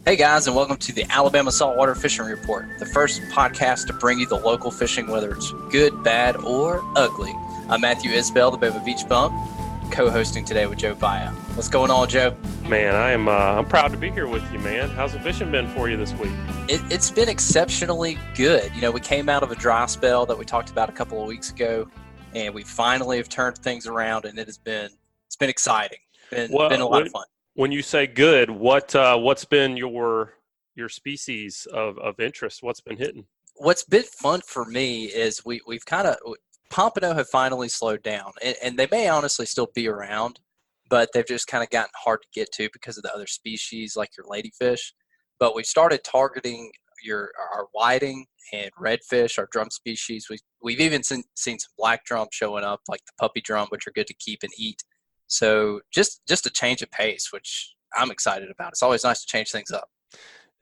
Hey guys, and welcome to the Alabama Saltwater Fishing Report, the first podcast to bring you the local fishing, whether it's good, bad, or ugly. I'm Matthew Isbell, the Bama Beach Bump, co-hosting today with Joe Vaya. What's going on, Joe? Man, I'm proud to be here with you, man. How's the fishing been for you this week? It's been exceptionally good. You know, we came out of a dry spell that we talked about a couple of weeks ago, and we finally have turned things around, and it's been exciting. Been a lot of fun. When you say good, what's been your species of interest? What's been hitting? What's been fun for me is we've kind of pompano have finally slowed down, and they may honestly still be around, but they've just kind of gotten hard to get to because of the other species like your ladyfish. But we've started targeting our whiting and redfish, our drum species. We've even seen some black drum showing up, like the puppy drum, which are good to keep and eat. So just a change of pace, which I'm excited about. It's always nice to change things up.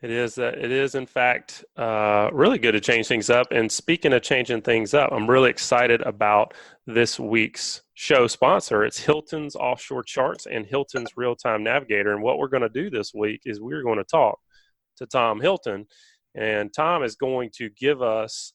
It is in fact really good to change things up. And speaking of changing things up, I'm really excited about this week's show sponsor. It's Hilton's Offshore Charts and Hilton's Real-Time Navigator. And what we're going to do this week is we're going to talk to Tom Hilton. And Tom is going to give us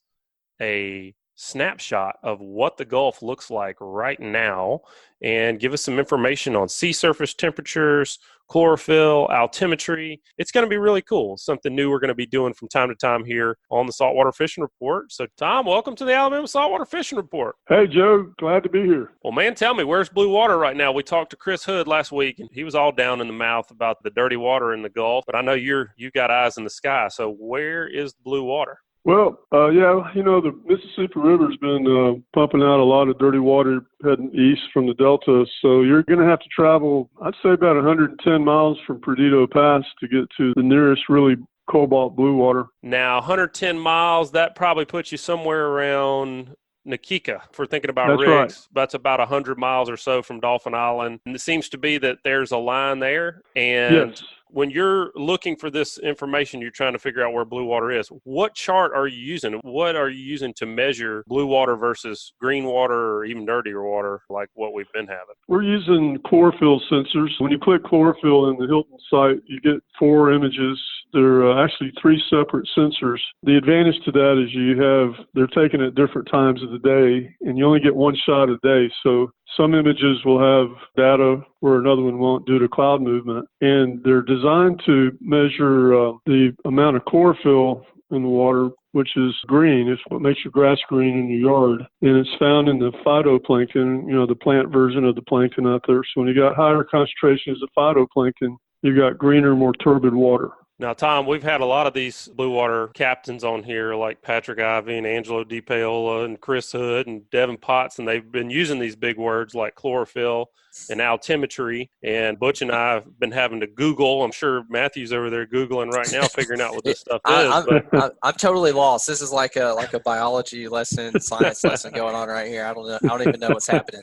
a snapshot of what the Gulf looks like right now and give us some information on sea surface temperatures, chlorophyll, altimetry. It's going to be really cool. Something new we're going to be doing from time to time here on the Saltwater Fishing Report. So, Tom, welcome to the Alabama Saltwater Fishing Report. Hey, Joe. Glad to be here. Well, man, tell me, where's blue water right now? We talked to Chris Hood last week, and he was all down in the mouth about the dirty water in the Gulf. But I know you got eyes in the sky. So where is blue water? Well, the Mississippi River's been pumping out a lot of dirty water heading east from the Delta. So you're going to have to travel, I'd say, about 110 miles from Perdido Pass to get to the nearest really cobalt blue water. Now, 110 miles, that probably puts you somewhere around Nakika, if we're thinking about That's rigs. right. That's about 100 miles or so from Dauphin Island. And it seems to be that there's a line there. And yes. When you're looking for this information, you're trying to figure out where blue water is. What chart are you using? What are you using to measure blue water versus green water or even dirtier water like what we've been having? We're using chlorophyll sensors. When you click chlorophyll in the Hilton site, you get 4 images. They're actually 3 separate sensors. The advantage to that is they're taken at different times of the day, and you only get one shot a day. So some images will have data where another one won't due to cloud movement. And they're designed to measure the amount of chlorophyll in the water, which is green. It's what makes your grass green in your yard. And it's found in the phytoplankton, the plant version of the plankton out there. So when you got higher concentrations of phytoplankton, you got greener, more turbid water. Now, Tom, we've had a lot of these blue water captains on here like Patrick Ivey and Angelo DePaola and Chris Hood and Devin Potts, and they've been using these big words like chlorophyll and altimetry. And Butch and I have been having to Google. I'm sure Matthew's over there Googling right now, figuring out what this stuff is. I'm totally lost. This is like a biology lesson, science lesson going on right here. I don't even know what's happening.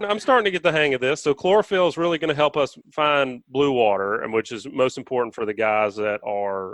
I'm starting to get the hang of this. So chlorophyll is really going to help us find blue water, and which is most important for the guys that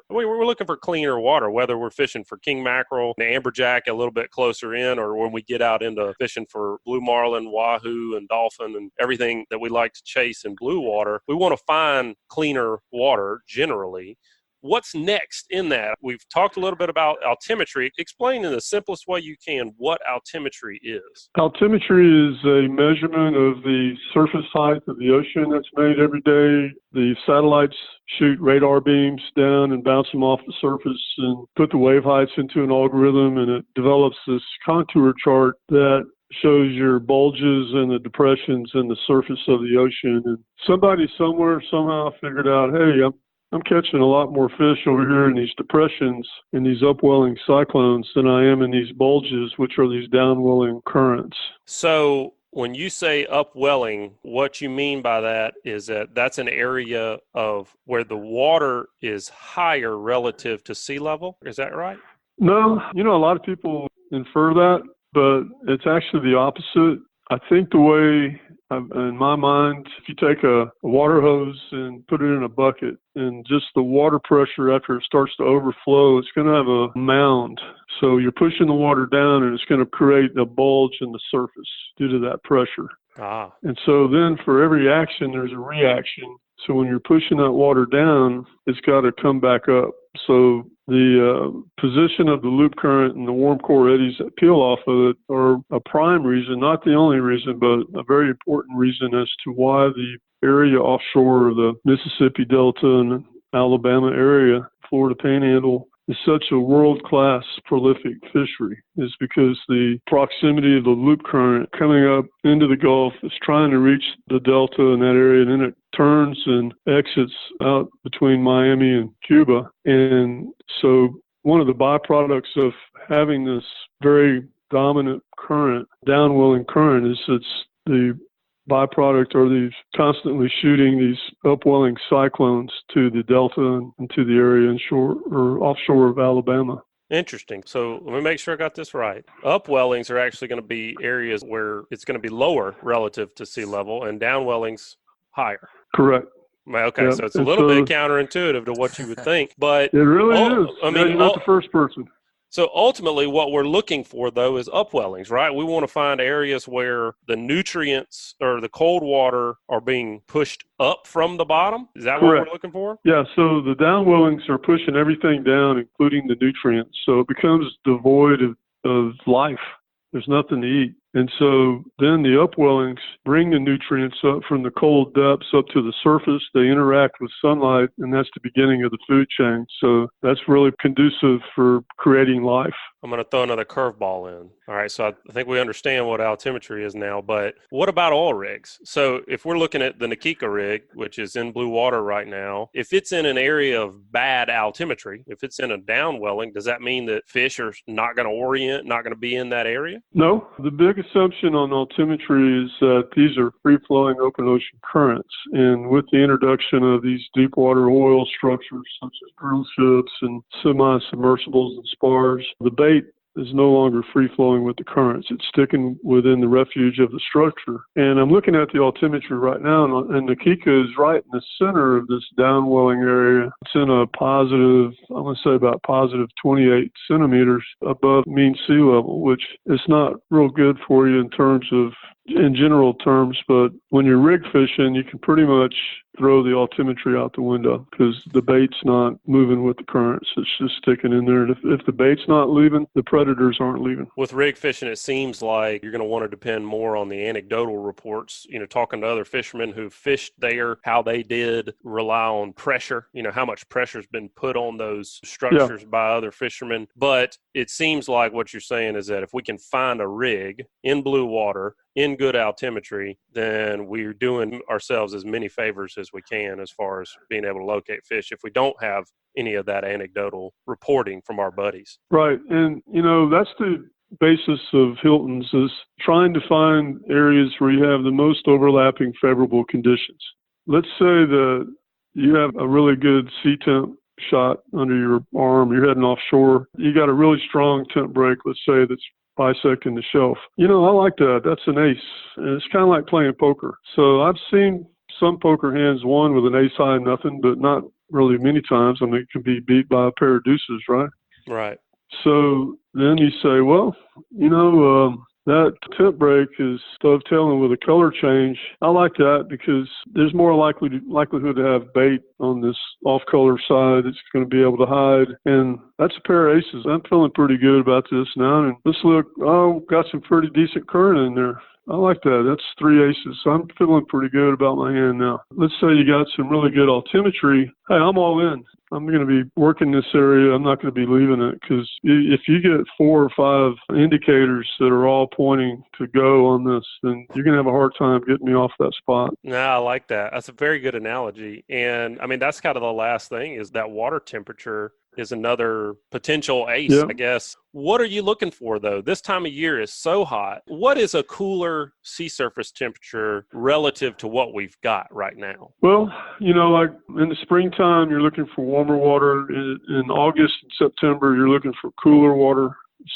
we're looking for cleaner water, whether we're fishing for king mackerel and amberjack a little bit closer in, or when we get out into fishing for blue marlin, wahoo, and dolphin, and everything that we like to chase in blue water. We want to find cleaner water generally. What's next in that? We've talked a little bit about altimetry. Explain in the simplest way you can what altimetry is. Altimetry is a measurement of the surface height of the ocean that's made every day. The satellites shoot radar beams down and bounce them off the surface and put the wave heights into an algorithm, and it develops this contour chart that shows your bulges and the depressions in the surface of the ocean. And somebody somewhere somehow figured out, hey, I'm catching a lot more fish over here in these depressions, in these upwelling cyclones, than I am in these bulges, which are these downwelling currents. So when you say upwelling, what you mean by that is that that's an area of where the water is higher relative to sea level. Is that right? No, a lot of people infer that, but it's actually the opposite. I think the way, in my mind, if you take a water hose and put it in a bucket, and just the water pressure after it starts to overflow, it's going to have a mound. So you're pushing the water down, and it's going to create a bulge in the surface due to that pressure. Ah. And so then for every action, there's a reaction. So when you're pushing that water down, it's got to come back up. So the position of the loop current and the warm core eddies that peel off of it are a prime reason, not the only reason, but a very important reason as to why the area offshore the Mississippi Delta and Alabama area, Florida Panhandle, is such a world-class prolific fishery, is because the proximity of the loop current coming up into the Gulf is trying to reach the Delta in that area, and then it turns and exits out between Miami and Cuba. And so one of the byproducts of having this very dominant current, downwelling current, is it's the byproduct or these constantly shooting these upwelling cyclones to the Delta and to the area inshore or offshore of Alabama. Interesting. So let me make sure I got this right. Upwellings are actually going to be areas where it's going to be lower relative to sea level, and downwellings higher. Correct. Okay, yep. So it's a little bit counterintuitive to what you would think, but it really is. I mean, you're not the first person. So ultimately what we're looking for, though, is upwellings, right? We want to find areas where the nutrients or the cold water are being pushed up from the bottom. Is that Correct. What we're looking for? Yeah, so the downwellings are pushing everything down, including the nutrients. So it becomes devoid of life. There's nothing to eat. And so then the upwellings bring the nutrients up from the cold depths up to the surface. They interact with sunlight, and that's the beginning of the food chain. So that's really conducive for creating life. I'm going to throw another curveball in. All right, so I think we understand what altimetry is now, but what about oil rigs? So if we're looking at the Nakika rig, which is in blue water right now, if it's in an area of bad altimetry, if it's in a downwelling, does that mean that fish are not going to orient, not going to be in that area? No. The big assumption on altimetry is that these are free-flowing open ocean currents. And with the introduction of these deep water oil structures such as drill ships and semi-submersibles and spars, the bait is no longer free-flowing with the currents. It's sticking within the refuge of the structure. And I'm looking at the altimetry right now, and Nakika is right in the center of this downwelling area. It's in a positive, I'm going to say about positive 28 centimeters above mean sea level, which is not real good for you in general terms, but when you're rig fishing, you can pretty much throw the altimetry out the window because the bait's not moving with the currents. It's just sticking in there. And if the bait's not leaving, the predators aren't leaving. With rig fishing, it seems like you're going to want to depend more on the anecdotal reports, talking to other fishermen who fished there, how they did rely on pressure, how much pressure's been put on those structures by other fishermen. But it seems like what you're saying is that if we can find a rig in blue water, in good altimetry, then we're doing ourselves as many favors as we can as far as being able to locate fish if we don't have any of that anecdotal reporting from our buddies. Right. And, that's the basis of Hilton's is trying to find areas where you have the most overlapping favorable conditions. Let's say that you have a really good sea temp shot under your arm, you're heading offshore, you got a really strong temp break, let's say that's bisecting the shelf. I like that. That's an ace. And it's kind of like playing poker. So I've seen some poker hands won with an ace high nothing, but not really many times. I mean, it can be beat by a pair of deuces, right? Right. So then you say, well, that tip break is dovetailing with a color change. I like that because there's more likelihood to have bait on this off-color side that's going to be able to hide. And that's a pair of aces. I'm feeling pretty good about this now. And let's look, got some pretty decent current in there. I like that. That's 3 aces. So I'm feeling pretty good about my hand now. Let's say you got some really good altimetry. Hey, I'm all in. I'm going to be working this area. I'm not going to be leaving it because if you get 4 or 5 indicators that are all pointing to go on this, then you're going to have a hard time getting me off that spot. No, I like that. That's a very good analogy. And, that's kind of the last thing is that water temperature is another potential ace, I guess. What are you looking for, though? This time of year is so hot. What is a cooler sea surface temperature relative to what we've got right now? Well, like in the springtime, you're looking for warmer water. In August and September, you're looking for cooler water.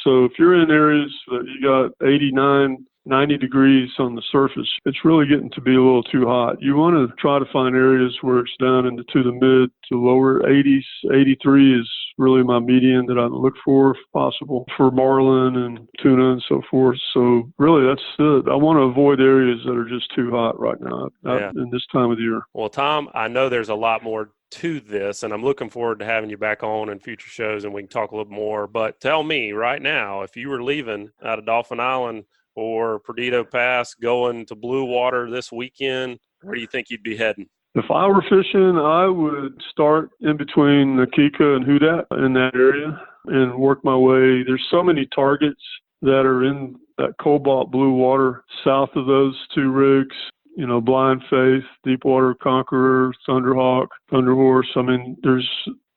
So if you're in areas that you got 89 90 degrees on the surface. It's really getting to be a little too hot. You want to try to find areas where it's down into the mid to lower 80s. 83 is really my median that I look for if possible for marlin and tuna and so forth. So really that's it. I want to avoid areas that are just too hot right now in this time of the year. Well, Tom, I know there's a lot more to this, and I'm looking forward to having you back on in future shows and we can talk a little more. But tell me right now, if you were leaving out of Dauphin Island or Perdido Pass going to Blue Water this weekend, where do you think you'd be heading? If I were fishing, I would start in between Nakika and Houdat in that area and work my way. There's so many targets that are in that cobalt blue water south of those two rigs. You know, Blind Faith, Deepwater Conqueror, Thunderhawk, Thunderhorse. I mean, there's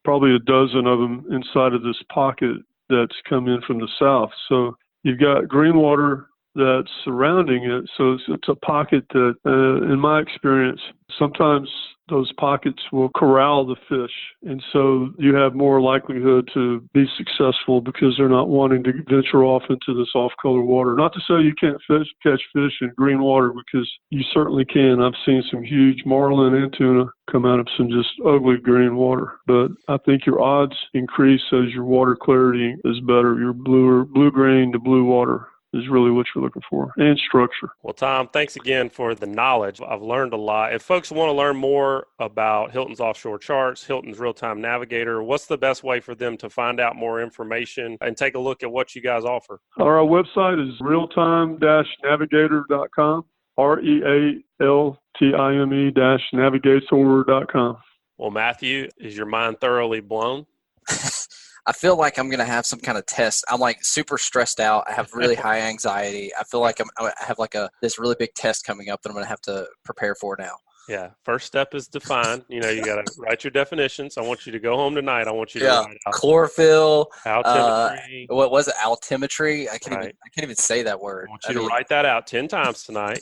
probably a dozen of them inside of this pocket that's come in from the south. So you've got green water that's surrounding it. So it's a pocket that, in my experience, sometimes those pockets will corral the fish. And so you have more likelihood to be successful because they're not wanting to venture off into this off-color water. Not to say you can't catch fish in green water, because you certainly can. I've seen some huge marlin and tuna come out of some just ugly green water. But I think your odds increase as your water clarity is better. Your blue-green to blue water is really what you're looking for, and structure. Well, Tom, thanks again for the knowledge. I've learned a lot. If folks want to learn more about Hilton's offshore charts, Hilton's real-time navigator, what's the best way for them to find out more information and take a look at what you guys offer? Our website is realtime-navigator.com, realtime-navigator.com. Well, Matthew, is your mind thoroughly blown? I feel like I'm going to have some kind of test. I'm like super stressed out. I have really high anxiety. I feel like I have like this really big test coming up that I'm going to have to prepare for now. Yeah. First step is define. You got to write your definitions. I want you to go home tonight. I want you to write out chlorophyll, altimetry. What was it? Altimetry. I can't even say that word. I want you to write that out 10 times tonight.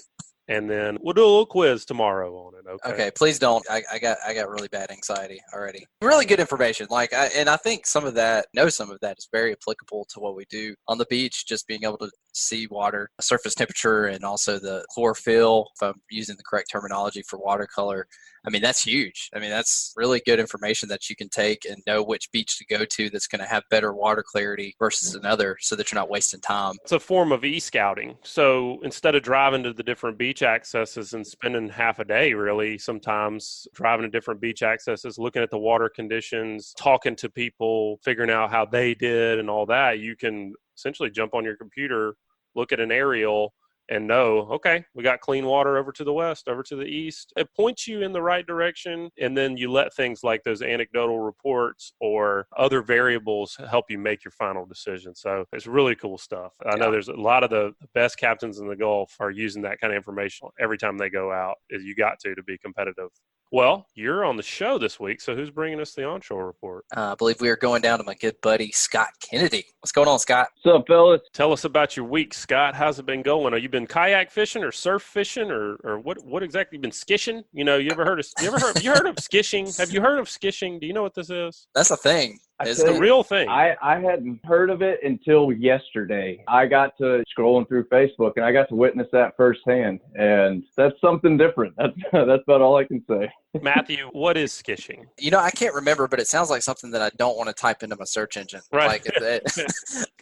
And then we'll do a little quiz tomorrow on it. Okay. Please don't. I got really bad anxiety already. Really good information. I think some of that is very applicable to what we do on the beach. Just being able to see water, surface temperature, and also the chlorophyll. If I'm using the correct terminology for watercolor, I mean that's huge. I mean that's really good information that you can take and know which beach to go to that's going to have better water clarity versus another, so that you're not wasting time. It's a form of e-scouting. So instead of driving to the different beach accesses and spending half a day, really, sometimes driving to different beach accesses, looking at the water conditions, talking to people, figuring out how they did and all that, you can essentially jump on your computer, look at an aerial, and know, okay, we got clean water over to the west, over to the east. It points you in the right direction, and then you let things like those anecdotal reports or other variables help you make your final decision. So it's really cool stuff. I know there's a lot of the best captains in the Gulf are using that kind of information every time they go out. You got to be competitive. Well, you're on the show this week, so who's bringing us the onshore report? I believe we are going down to my good buddy, Scott Kennedy. What's going on, Scott? What's up, fellas? Tell us about your week, Scott. How's it been going? Have you been kayak fishing or surf fishing or what exactly? You been skishing? You ever heard of skishing? Have you heard of skishing? Do you know what this is? That's a thing. It's the real thing. I hadn't heard of it until yesterday. I got to scrolling through Facebook and I got to witness that firsthand, and that's something different. That's about all I can say. Matthew, what is skishing? I can't remember, but it sounds like something that I don't want to type into my search engine. Right.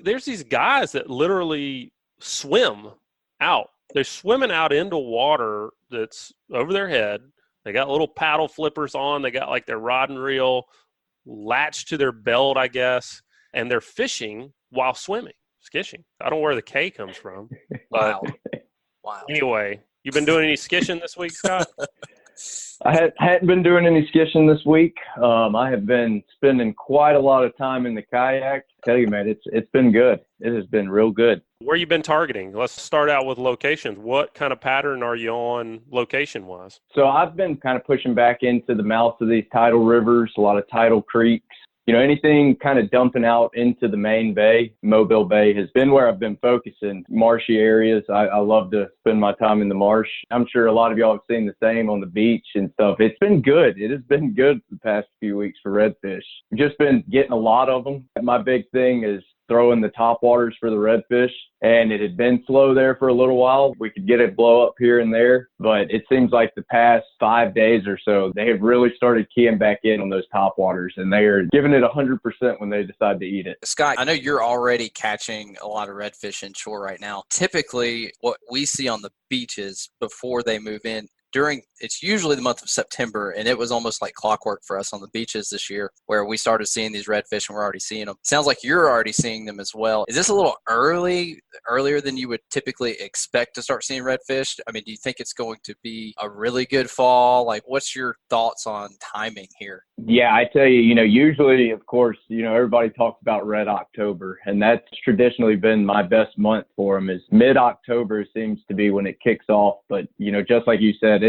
There's these guys that literally swim out. They're swimming out into water that's over their head. They got little paddle flippers on. They got like their rod and reel latched to their belt, I guess, and they're fishing while swimming, skishing. I don't know where the K comes from. Wow. Anyway, you been doing any skishing this week, Scott? I hadn't been doing any skishing this week. I have been spending quite a lot of time in the kayak. I tell you, man, it's been good. It has been real good. Where you been targeting? Let's start out with locations. What kind of pattern are you on location-wise? So I've been kind of pushing back into the mouths of these tidal rivers, a lot of tidal creeks. Anything kind of dumping out into the main bay. Mobile Bay has been where I've been focusing. Marshy areas. I love to spend my time in the marsh. I'm sure a lot of y'all have seen the same on the beach and stuff. It's been good. It has been good the past few weeks for redfish. Just been getting a lot of them. My big thing is throwing the top waters for the redfish, and it had been slow there for a little while. We could get it blow up here and there, but it seems like the past 5 days or so, they have really started keying back in on those top waters, and they are giving it 100% when they decide to eat it. Scott, I know you're already catching a lot of redfish inshore right now. Typically, what we see on the beaches before they move in, it's usually the month of September, and it was almost like clockwork for us on the beaches this year where we started seeing these redfish and we're already seeing them. Sounds like you're already seeing them as well. Is this a little earlier than you would typically expect to start seeing redfish? I mean, do you think it's going to be a really good fall? Like, what's your thoughts on timing here? Yeah, I tell you, usually, of course, everybody talks about red October, and that's traditionally been my best month for them is mid-October seems to be when it kicks off. But, just like you said,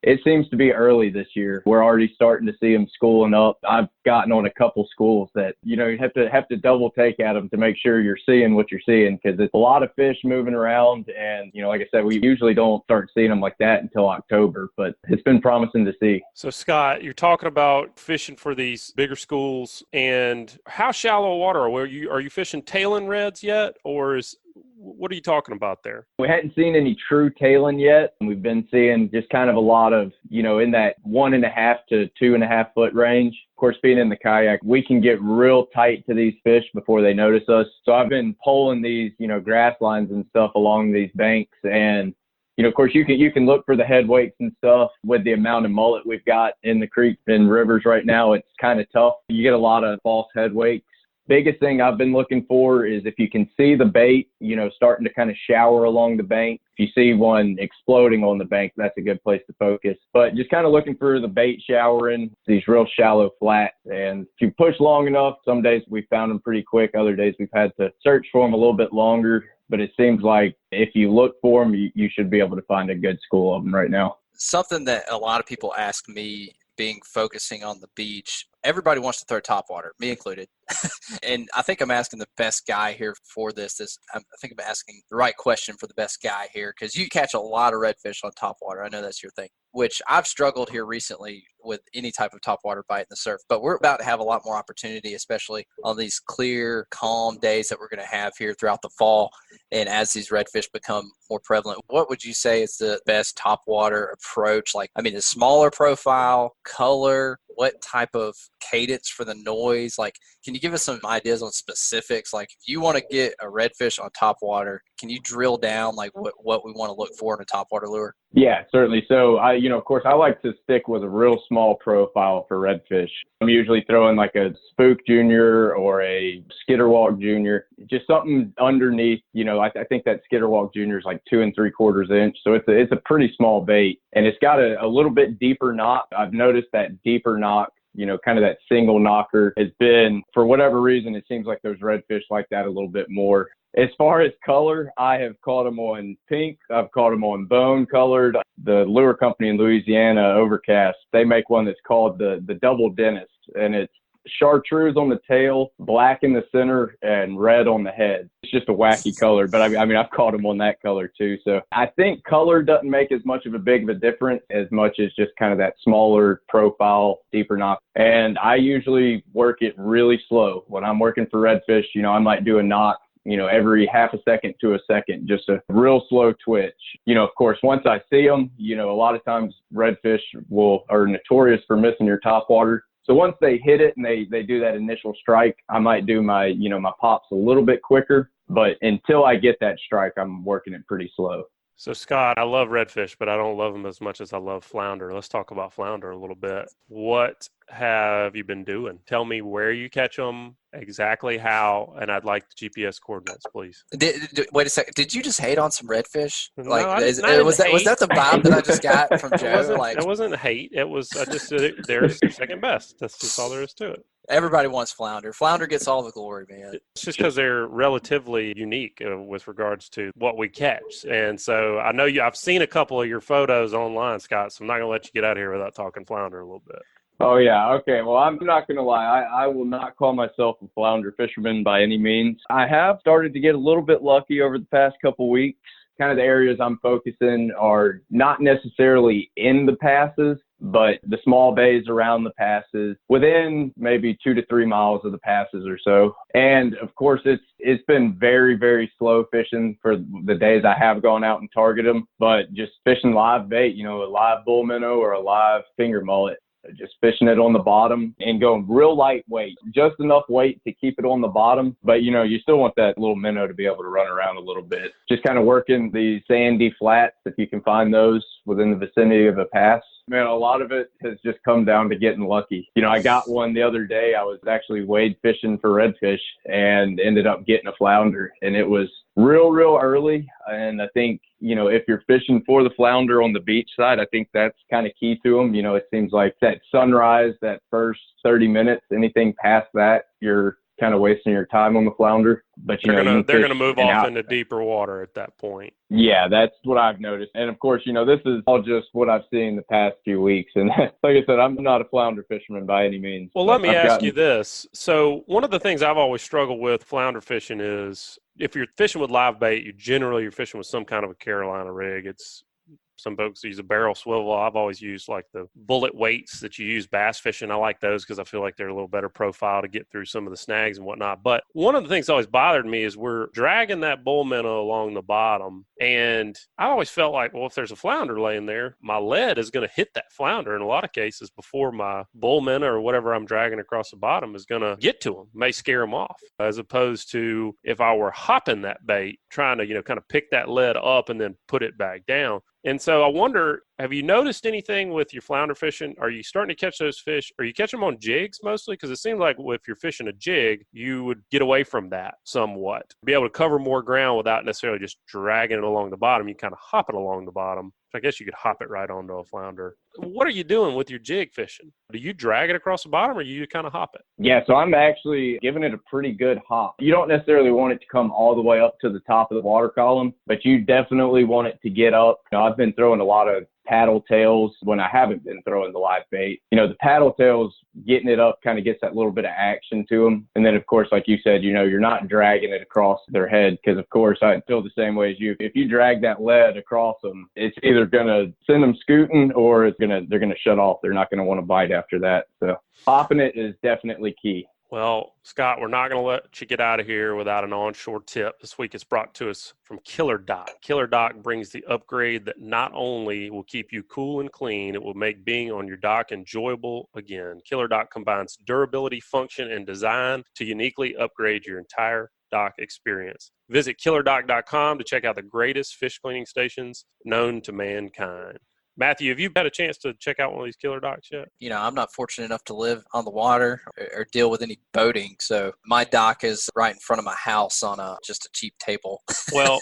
it seems to be early this year. We're already starting to see them schooling up. I've gotten on a couple schools that, you have to double take at them to make sure you're seeing what you're seeing, because it's a lot of fish moving around. And, like I said, we usually don't start seeing them like that until October, but it's been promising to see. So, Scott, you're talking about fishing for these bigger schools, and how shallow water are you? Are you fishing tailing reds yet, or what are you talking about there? We hadn't seen any true tailing yet. We've been seeing just kind of a lot of, in that 1.5 to 2.5 foot range. Of course, being in the kayak, we can get real tight to these fish before they notice us. So I've been pulling these, grass lines and stuff along these banks. And, of course, you can look for the head weights and stuff. With the amount of mullet we've got in the creek and rivers right now, it's kind of tough. You get a lot of false head weights. Biggest thing I've been looking for is if you can see the bait, starting to kind of shower along the bank. If you see one exploding on the bank, that's a good place to focus. But just kind of looking for the bait showering, these real shallow flats. And if you push long enough, some days we found them pretty quick. Other days we've had to search for them a little bit longer. But it seems like if you look for them, you should be able to find a good school of them right now. Something that a lot of people ask me, focusing on the beach, everybody wants to throw topwater, me included. And I think I'm asking the best guy here for this. I think I'm asking the right question for the best guy here, because you catch a lot of redfish on topwater. I know that's your thing, which I've struggled here recently with any type of topwater bite in the surf. But we're about to have a lot more opportunity, especially on these clear, calm days that we're going to have here throughout the fall. And as these redfish become more prevalent, what would you say is the best topwater approach? A smaller profile, color, what type of cadence for the noise? Can you give us some ideas on specifics? If you want to get a redfish on topwater, can you drill down what we want to look for in a topwater lure? Yeah, certainly. So of course, I like to stick with a real small profile for redfish. I'm usually throwing a spook junior or a skitterwalk junior, just something underneath. I think that skitterwalk junior is 2 3/4 inch. So it's a pretty small bait, and it's got a little bit deeper knock. I've noticed that deeper knock, kind of that single knocker has been, for whatever reason, it seems like those redfish like that a little bit more. As far as color, I have caught them on pink. I've caught them on bone colored. The lure company in Louisiana, Overcast, they make one that's called the Double Dentist, and it's chartreuse on the tail, black in the center, and red on the head. It's just a wacky color, but I've caught them on that color too. So I think color doesn't make as much of a big of a difference as much as just kind of that smaller profile, deeper knock. And I usually work it really slow. When I'm working for redfish, I might do a knock, every half a second to a second, just a real slow twitch. Of course, once I see them, a lot of times redfish are notorious for missing your topwater. So once they hit it and they do that initial strike, I might do my pops a little bit quicker. But until I get that strike, I'm working it pretty slow. So, Scott, I love redfish, but I don't love them as much as I love flounder. Let's talk about flounder a little bit. What have you been doing? Tell me where you catch them, exactly how, and I'd like the GPS coordinates, please. Wait a second. Did you just hate on some redfish? No, was that the vibe that I just got from Joe? It wasn't hate. It was, I just said they're second best. That's just all there is to it. Everybody wants flounder. Flounder gets all the glory, man. It's just because they're relatively unique with regards to what we catch. And so I know I've seen a couple of your photos online, Scott, so I'm not going to let you get out of here without talking flounder a little bit. Oh, yeah. Okay. Well, I'm not going to lie. I will not call myself a flounder fisherman by any means. I have started to get a little bit lucky over the past couple weeks. kind of the areas I'm focusing are not necessarily in the passes, but the small bays around the passes, within maybe 2 to 3 miles of the passes or so. And of course, it's been very, very slow fishing for the days I have gone out and targeted them, but just fishing live bait, a live bull minnow or a live finger mullet. Just fishing it on the bottom and going real lightweight, just enough weight to keep it on the bottom. But, you still want that little minnow to be able to run around a little bit. Just kind of working the sandy flats, if you can find those within the vicinity of a pass. Man, a lot of it has just come down to getting lucky. I got one the other day. I was actually wade fishing for redfish and ended up getting a flounder. And it was real early. And I think, if you're fishing for the flounder on the beach side, I think that's kind of key to them. It seems like that sunrise, that first 30 minutes, anything past that, you're kind of wasting your time on the flounder. But they're going to move off into deeper water at that point. Yeah, that's what I've noticed. And of course, this is all just what I've seen the past few weeks. And like I said, I'm not a flounder fisherman by any means. Well, let me ask you this. So one of the things I've always struggled with flounder fishing is if you're fishing with live bait, you're fishing with some kind of a Carolina rig. Some folks use a barrel swivel. I've always used like the bullet weights that you use bass fishing. I like those because I feel like they're a little better profile to get through some of the snags and whatnot. But one of the things that always bothered me is we're dragging that bull minnow along the bottom. And I always felt like, well, if there's a flounder laying there, my lead is going to hit that flounder in a lot of cases before my bull minnow or whatever I'm dragging across the bottom is going to get to him, may scare him off. As opposed to if I were hopping that bait, trying to, kind of pick that lead up and then put it back down. And so I wonder, have you noticed anything with your flounder fishing? Are you starting to catch those fish? Are you catching them on jigs mostly? Because it seems like if you're fishing a jig, you would get away from that somewhat. Be able to cover more ground without necessarily just dragging it along the bottom. You kind of hop it along the bottom. I guess you could hop it right onto a flounder. What are you doing with your jig fishing? Do you drag it across the bottom or you kind of hop it? Yeah, so I'm actually giving it a pretty good hop. You don't necessarily want it to come all the way up to the top of the water column, but you definitely want it to get up. I've been throwing a lot of paddle tails when I haven't been throwing the live bait. The paddle tails, getting it up kind of gets that little bit of action to them. And then, of course, like you said, you're not dragging it across their head because, of course, I feel the same way as you. If you drag that lead across them, it's either going to send them scooting or they're going to shut off. They're not going to want to bite after that. So hopping it is definitely key. Well, Scott, we're not going to let you get out of here without an onshore tip. This week it's brought to us from KillerDock. KillerDock brings the upgrade that not only will keep you cool and clean, it will make being on your dock enjoyable again. KillerDock combines durability, function, and design to uniquely upgrade your entire dock experience. Visit KillerDock.com to check out the greatest fish cleaning stations known to mankind. Matthew, have you had a chance to check out one of these KillerDocks yet? I'm not fortunate enough to live on the water or deal with any boating. So my dock is right in front of my house on just a cheap table. Well,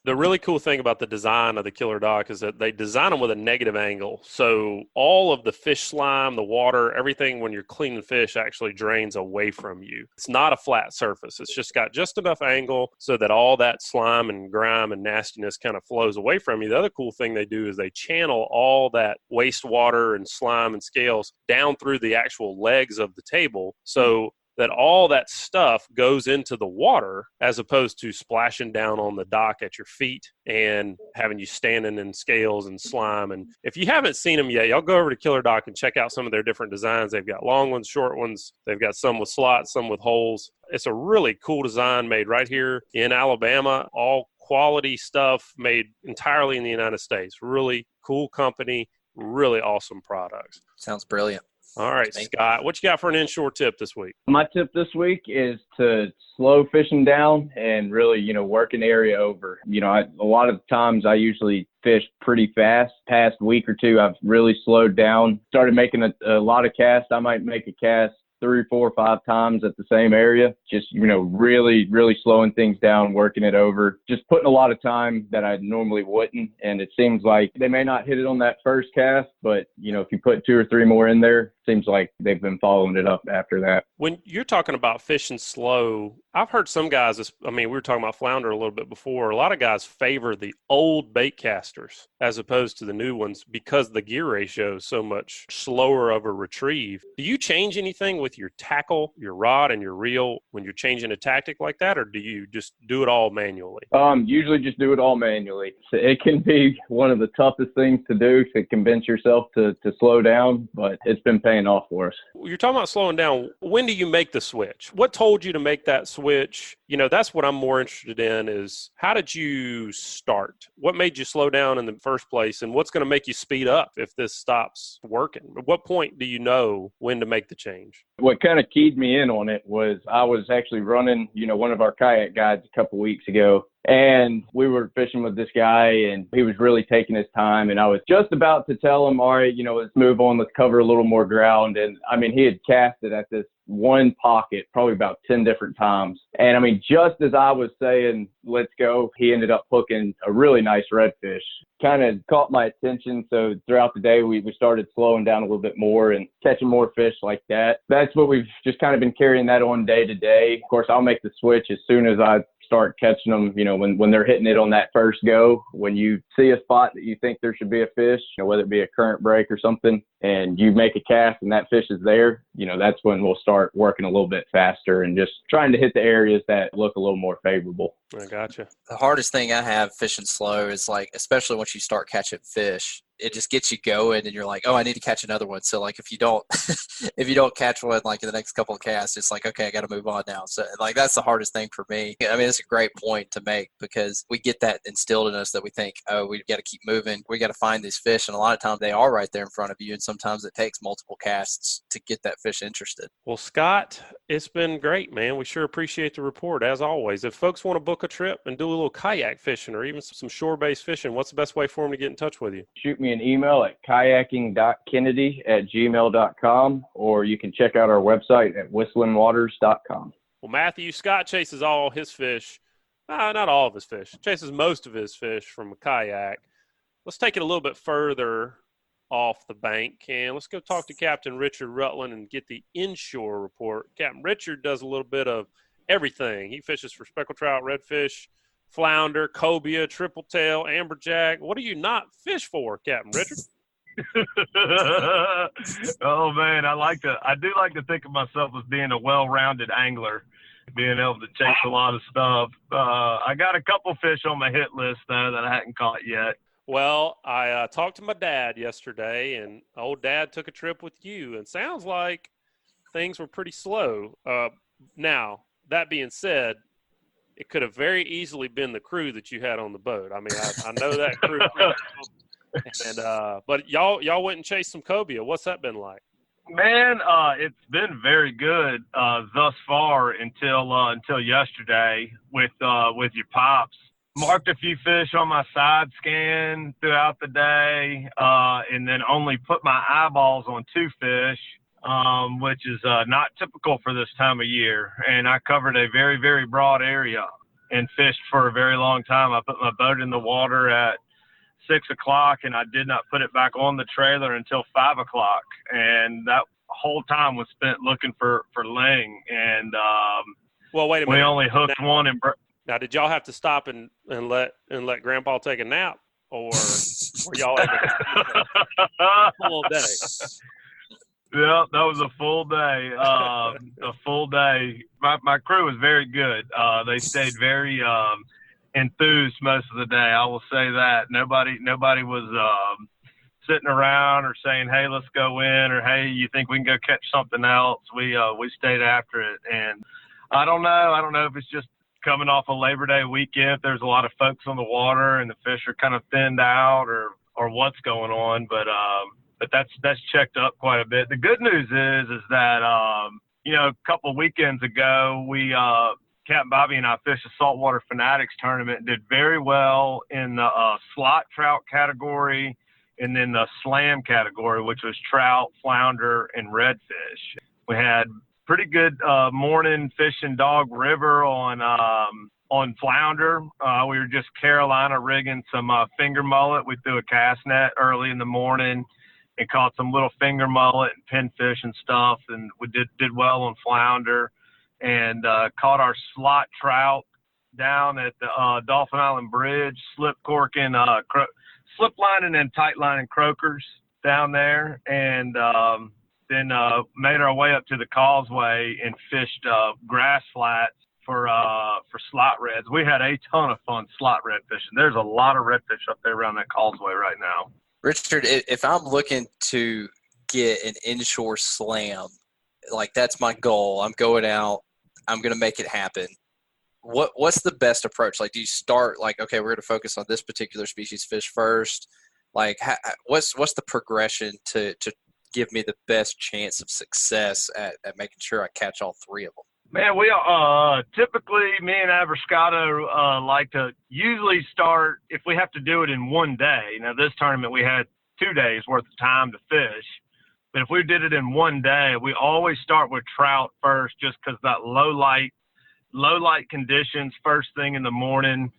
the really cool thing about the design of the KillerDock is that they design them with a negative angle. So all of the fish slime, the water, everything when you're cleaning fish actually drains away from you. It's not a flat surface. It's just got just enough angle so that all that slime and grime and nastiness kind of flows away from you. The other cool thing they do is they channel all that wastewater and slime and scales down through the actual legs of the table. So that all that stuff goes into the water as opposed to splashing down on the dock at your feet and having you standing in scales and slime. And if you haven't seen them yet, y'all go over to KillerDock and check out some of their different designs. They've got long ones, short ones. They've got some with slots, some with holes. It's a really cool design made right here in Alabama. All quality stuff made entirely in the United States. Really cool company, really awesome products. Sounds brilliant. All right, Scott, what you got for an inshore tip this week? My tip this week is to slow fishing down and really, work an area over. A lot of times I usually fish pretty fast. Past week or two, I've really slowed down, started making a lot of casts. I might make a cast 3, 4, 5 times at the same area, just, really, really slowing things down, working it over, just putting a lot of time that I normally wouldn't. And it seems like they may not hit it on that first cast, but, if you put 2 or 3 more in there, seems like they've been following it up after that. When you're talking about fishing slow, I've heard some guys, we were talking about flounder a little bit before. A lot of guys favor the old bait casters as opposed to the new ones because the gear ratio is so much slower of a retrieve. Do you change anything with your tackle, your rod, and your reel when you're changing a tactic like that, or do you just do it all manually? Usually just do it all manually. So it can be one of the toughest things to do to convince yourself to slow down, but it's been paying off for us. You're talking about slowing down. When do you make the switch? What told you to make that switch? That's what I'm more interested in is how did you start? What made you slow down in the first place? And what's going to make you speed up if this stops working? At what point do you know when to make the change? What kind of keyed me in on it was I was actually running, one of our kayak guides a couple weeks ago. And we were fishing with this guy, and he was really taking his time. And I was just about to tell him, all right, let's move on. Let's cover a little more ground. And, he had casted at this one pocket probably about 10 different times. And, just as I was saying, let's go, he ended up hooking a really nice redfish. Kind of caught my attention. So throughout the day, we started slowing down a little bit more and catching more fish like that. That's what we've just kind of been carrying that on day to day. Of course, I'll make the switch as soon as I start catching them, when they're hitting it on that first go. When you see a spot that you think there should be a fish, whether it be a current break or something, and you make a cast and that fish is there, that's when we'll start working a little bit faster and just trying to hit the areas that look a little more favorable. I gotcha. The hardest thing I have fishing slow is especially once you start catching fish, it just gets you going and you're like, oh, I need to catch another one. So if you don't catch one in the next couple of casts, it's okay, I got to move on now. So that's the hardest thing for me. It's a great point to make because we get that instilled in us that we think, oh, we got to keep moving. We got to find these fish. And a lot of times they are right there in front of you. And sometimes it takes multiple casts to get that fish interested. Well, Scott, it's been great, man. We sure appreciate the report as always. If folks want to book a trip and do a little kayak fishing or even some shore-based fishing, what's the best way for them to get in touch with you? Shoot me an email at kayaking.kennedy@gmail.com, or you can check out our website at whistlingwaters.com. Well, Matthew, Scott chases all his fish, not all of his fish, chases most of his fish from a kayak. Let's take it a little bit further off the bank, and let's go talk to Captain Richard Rutland and get the inshore report. Captain Richard does a little bit of everything. He fishes for speckled trout, redfish, flounder, cobia, triple tail, amberjack. What do you not fish for, Captain Richard? Oh man, I do like to think of myself as being a well-rounded angler, being able to chase a lot of stuff. I got a couple fish on my hit list though that I hadn't caught yet. Well, I talked to my dad yesterday, and old dad took a trip with you, and sounds like things were pretty slow. Now, that being said, it could have very easily been the crew that you had on the boat. I know that crew. And but y'all went and chased some cobia. What's that been like? Man, it's been very good thus far until yesterday with your pops. Marked a few fish on my side scan throughout the day, and then only put my eyeballs on 2 fish, which is not typical for this time of year. And I covered a very, very broad area and fished for a very long time. I put my boat in the water at 6 o'clock, and I did not put it back on the trailer until 5 o'clock. And that whole time was spent looking for ling. And well, wait a minute. We only hooked one. Now, did y'all have to stop and let Grandpa take a nap, or were y'all able to full day? Yeah, that was a full day. A full day. My crew was very good. They stayed very enthused most of the day. I will say that nobody was sitting around or saying, "Hey, let's go in," or "Hey, you think we can go catch something else?" We stayed after it, and I don't know if it's just coming off a Labor Day weekend. There's a lot of folks on the water, and the fish are kind of thinned out, or what's going on, but that's checked up quite a bit. The good news is that a couple of weekends ago, we Capt, Bobby, and I fished a Saltwater Fanatics tournament and did very well in the slot trout category, and then the slam category, which was trout, flounder, and redfish. We had pretty good morning fishing Dog River on flounder. We were just Carolina rigging some finger mullet. We threw a cast net early in the morning, and caught some little finger mullet and pinfish and stuff. And we did well on flounder, and caught our slot trout down at the Dauphin Island Bridge, slip lining and tight lining croakers down there, and then made our way up to the causeway and fished grass flats for slot reds. We had a ton of fun slot red fishing. There's a lot of redfish up there around that causeway right now. Richard, if I'm looking to get an inshore slam, like that's my goal. I'm going out. I'm going to make it happen. What's the best approach? Like, do you start like, okay, we're going to focus on this particular species fish first? Like, what's the progression to give me the best chance of success at making sure I catch all three of them? Man, we typically, me and Abrascato like to usually start, if we have to do it in one day. Now, this tournament we had 2 days worth of time to fish. But if we did it in one day, we always start with trout first, just because that low light conditions first thing in the morning,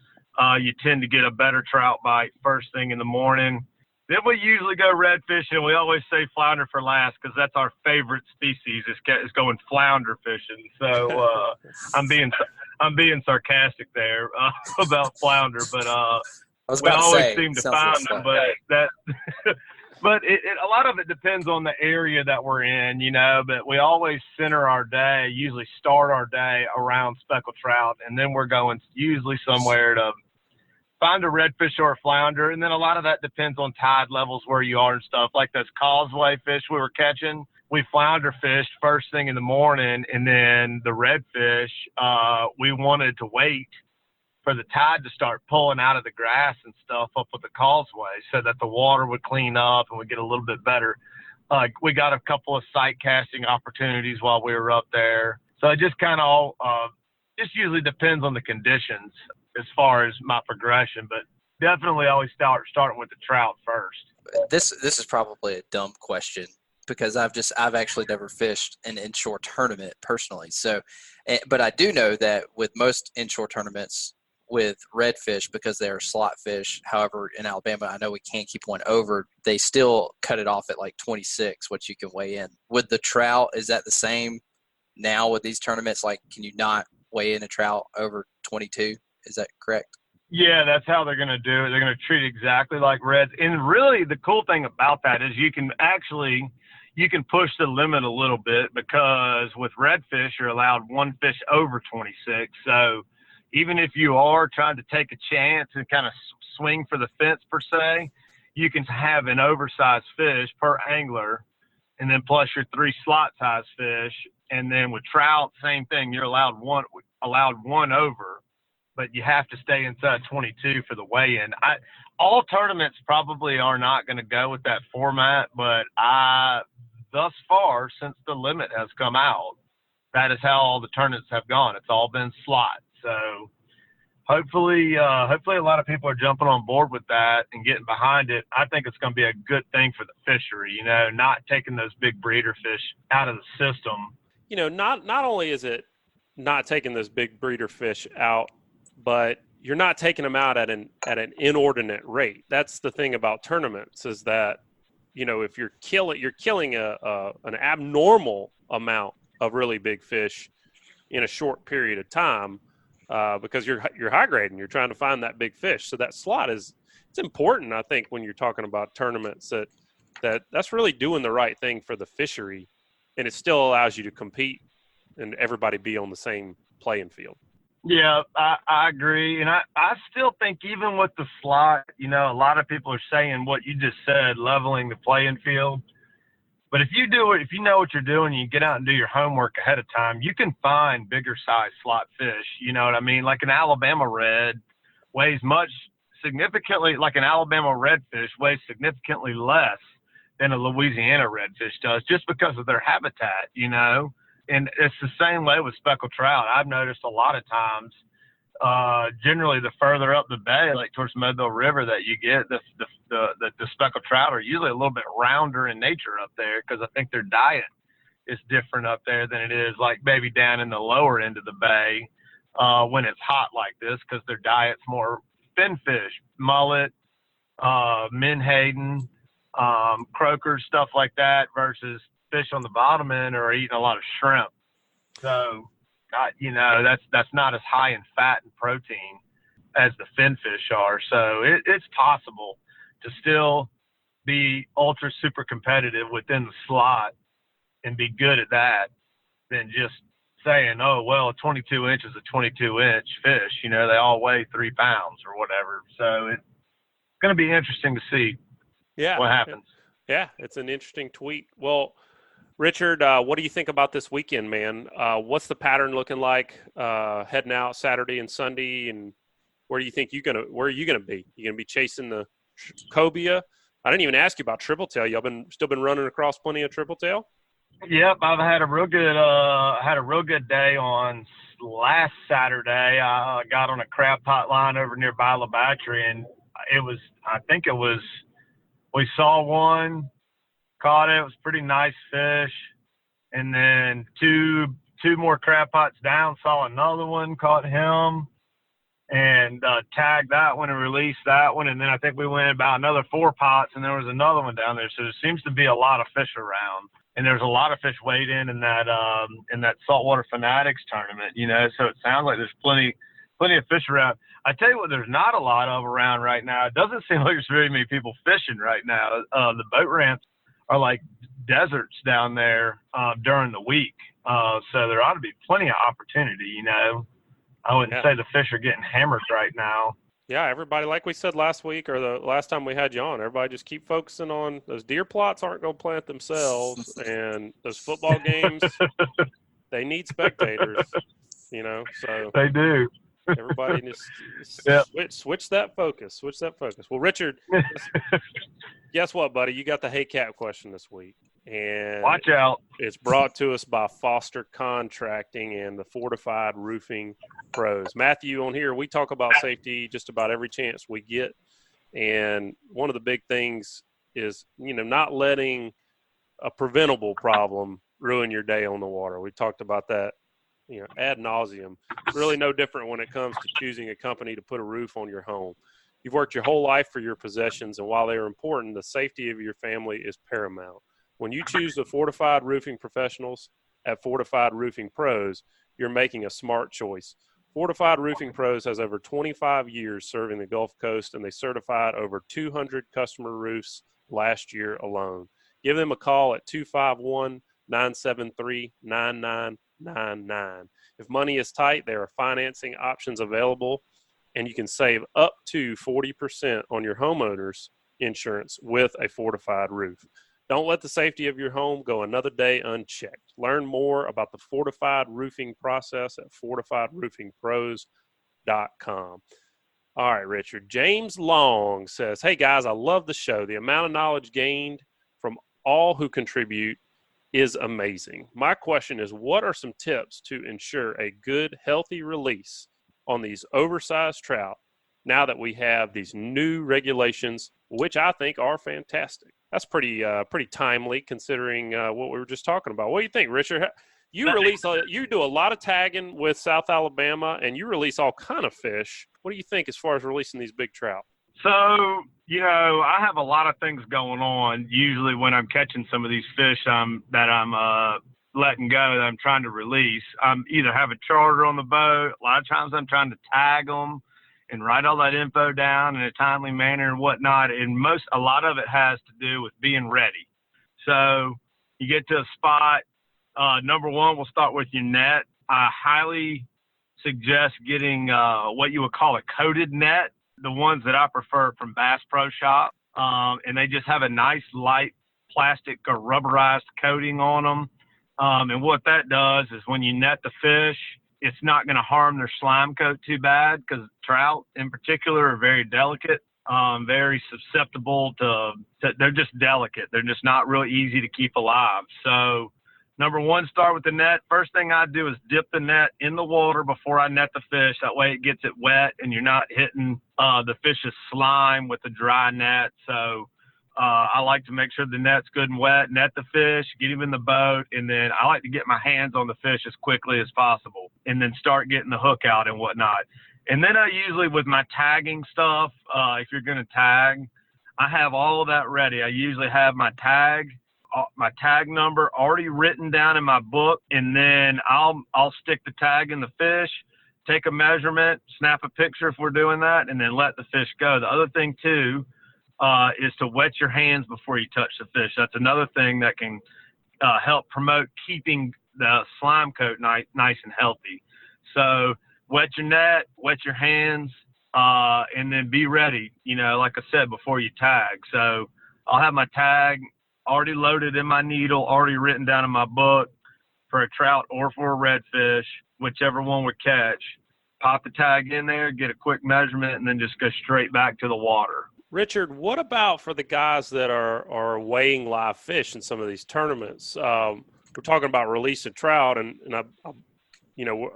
you tend to get a better trout bite first thing in the morning. Then we usually go red fishing. We always say flounder for last because that's our favorite species is going flounder fishing. So I'm being sarcastic there about flounder, but we always seem to find them. But but a lot of it depends on the area that we're in, you know. But we always center our day, usually start our day around speckled trout, and then we're going usually somewhere to find a redfish or a flounder. And then a lot of that depends on tide levels where you are and stuff. Like those causeway fish we were catching, we flounder fished first thing in the morning, and then the redfish, we wanted to wait for the tide to start pulling out of the grass and stuff up with the causeway so that the water would clean up and we get a little bit better. We got a couple of sight casting opportunities while we were up there. So it just kind of just usually depends on the conditions as far as my progression, but definitely always starting with the trout first. This is probably a dumb question because I've actually never fished an inshore tournament personally. So, but I do know that with most inshore tournaments with redfish, because they're slot fish, however, in Alabama, I know we can't keep one over, they still cut it off at like 26, what you can weigh in. With the trout, is that the same now with these tournaments? Like, can you not weigh in a trout over 22? Is that correct? Yeah, that's how they're going to do it. They're going to treat it exactly like reds. And really the cool thing about that is you can push the limit a little bit, because with redfish, you're allowed one fish over 26. So even if you are trying to take a chance and kind of swing for the fence per se, you can have an oversized fish per angler, and then plus your 3 slot size fish. And then with trout, same thing. You're allowed one over, but you have to stay inside 22 for the weigh-in. All tournaments probably are not going to go with that format, but thus far, since the limit has come out, that is how all the tournaments have gone. It's all been slot. So hopefully a lot of people are jumping on board with that and getting behind it. I think it's going to be a good thing for the fishery, you know, not taking those big breeder fish out of the system. You know, not only is it not taking those big breeder fish out, but you're not taking them out at an inordinate rate. That's the thing about tournaments, is that, you know, if you're killing an abnormal amount of really big fish in a short period of time, because you're high grading, you're trying to find that big fish. So that slot it's important, I think, when you're talking about tournaments, that's really doing the right thing for the fishery, and it still allows you to compete and everybody be on the same playing field. Yeah, I agree. And I still think even with the slot, you know, a lot of people are saying what you just said, leveling the playing field. But if you do it, if you know what you're doing, you get out and do your homework ahead of time, you can find bigger size slot fish. You know what I mean? Like an Alabama red weighs significantly, like an Alabama redfish weighs significantly less than a Louisiana redfish does, just because of their habitat, you know? And it's the same way with speckled trout. I've noticed a lot of times, generally the further up the bay, like towards Mobile River, that you get, the speckled trout are usually a little bit rounder in nature up there, because I think their diet is different up there than it is like maybe down in the lower end of the bay when it's hot like this, because their diet's more finfish, mullet, menhaden, croakers, stuff like that, versus fish on the bottom end are eating a lot of shrimp. So, that's not as high in fat and protein as the finfish are. So it's possible to still be ultra super competitive within the slot and be good at that than just saying, oh, well, 22 inch is a 22-inch fish. They all weigh 3 pounds or whatever. So it's going to be interesting to see what happens. Yeah, it's an interesting tweet. Well, Richard, what do you think about this weekend, man? What's the pattern looking like heading out Saturday and Sunday, and where do you think where are you gonna be? You gonna be chasing the cobia? I didn't even ask you about triple tail. Y'all still been running across plenty of triple tail? Yep, I've had a real good day on last Saturday. I got on a crab pot line over nearby La Battery, and we saw one, caught it. It was a pretty nice fish, and then two more crab pots down, saw another one, caught him, and tagged that one and released that one. And then I think we went about another 4 pots, and there was another one down there. So there seems to be a lot of fish around, and there's a lot of fish weighed in that Saltwater Fanatics tournament. So it sounds like there's plenty of fish around. I tell you what, there's not a lot of around right now. It doesn't seem like there's very many people fishing right now. The boat ramps are like deserts down there during the week. So there ought to be plenty of opportunity, I wouldn't say the fish are getting hammered right now. Yeah, everybody, like we said last week or the last time we had you on, everybody just keep focusing on those deer plots aren't going to plant themselves, and those football games, they need spectators, so. They do. Everybody just switch that focus. Well, Richard, guess what, buddy? You got the Hey Cap question this week. And watch out. It's brought to us by Foster Contracting and the Fortified Roofing Pros. Matthew, on here, we talk about safety just about every chance we get. And one of the big things is, not letting a preventable problem ruin your day on the water. We talked about that, ad nauseum. It's really no different when it comes to choosing a company to put a roof on your home. You've worked your whole life for your possessions, and while they are important, the safety of your family is paramount. When you choose the Fortified Roofing Professionals at Fortified Roofing Pros, you're making a smart choice. Fortified Roofing Pros has over 25 years serving the Gulf Coast, and they certified over 200 customer roofs last year alone. Give them a call at 251-973-9999. If money is tight, there are financing options available, and you can save up to 40% on your homeowner's insurance with a fortified roof. Don't let the safety of your home go another day unchecked. Learn more about the fortified roofing process at fortifiedroofingpros.com. All right, Richard. James Long says, hey, guys, I love the show. The amount of knowledge gained from all who contribute is amazing. My question is, what are some tips to ensure a good, healthy release on these oversized trout now that we have these new regulations, which I think are fantastic? That's pretty timely considering what we were just talking about. What do you think, Richard? You do a lot of tagging with South Alabama, and you release all kind of fish. What do you think as far as releasing these big trout? So, I have a lot of things going on. Usually when I'm catching some of these fish that I'm letting go, that I'm trying to release, I'm either have a charter on the boat. A lot of times I'm trying to tag them and write all that info down in a timely manner and whatnot. And a lot of it has to do with being ready. So you get to a spot. Number one, we'll start with your net. I highly suggest getting what you would call a coated net, the ones that I prefer from Bass Pro Shop. And they just have a nice light plastic or rubberized coating on them. And what that does is when you net the fish, it's not going to harm their slime coat too bad, because trout in particular are very delicate, very susceptible they're just delicate. They're just not real easy to keep alive. So number one, start with the net. First thing I do is dip the net in the water before I net the fish. That way it gets it wet and you're not hitting the fish's slime with the dry net. So I like to make sure the net's good and wet, net the fish, get him in the boat, and then I like to get my hands on the fish as quickly as possible and then start getting the hook out and whatnot. And then I usually, with my tagging stuff, if you're going to tag, I have all of that ready. I usually have my tag number already written down in my book, and then I'll stick the tag in the fish, take a measurement, snap a picture if we're doing that, and then let the fish go. The other thing too is to wet your hands before you touch the fish. That's another thing that can help promote keeping the slime coat nice and healthy. So wet your net, wet your hands, and then be ready, like I said, before you tag. So I'll have my tag already loaded in my needle, already written down in my book for a trout or for a redfish, whichever one we catch. Pop the tag in there, get a quick measurement, and then just go straight back to the water. Richard, what about for the guys that are weighing live fish in some of these tournaments? We're talking about releasing trout, and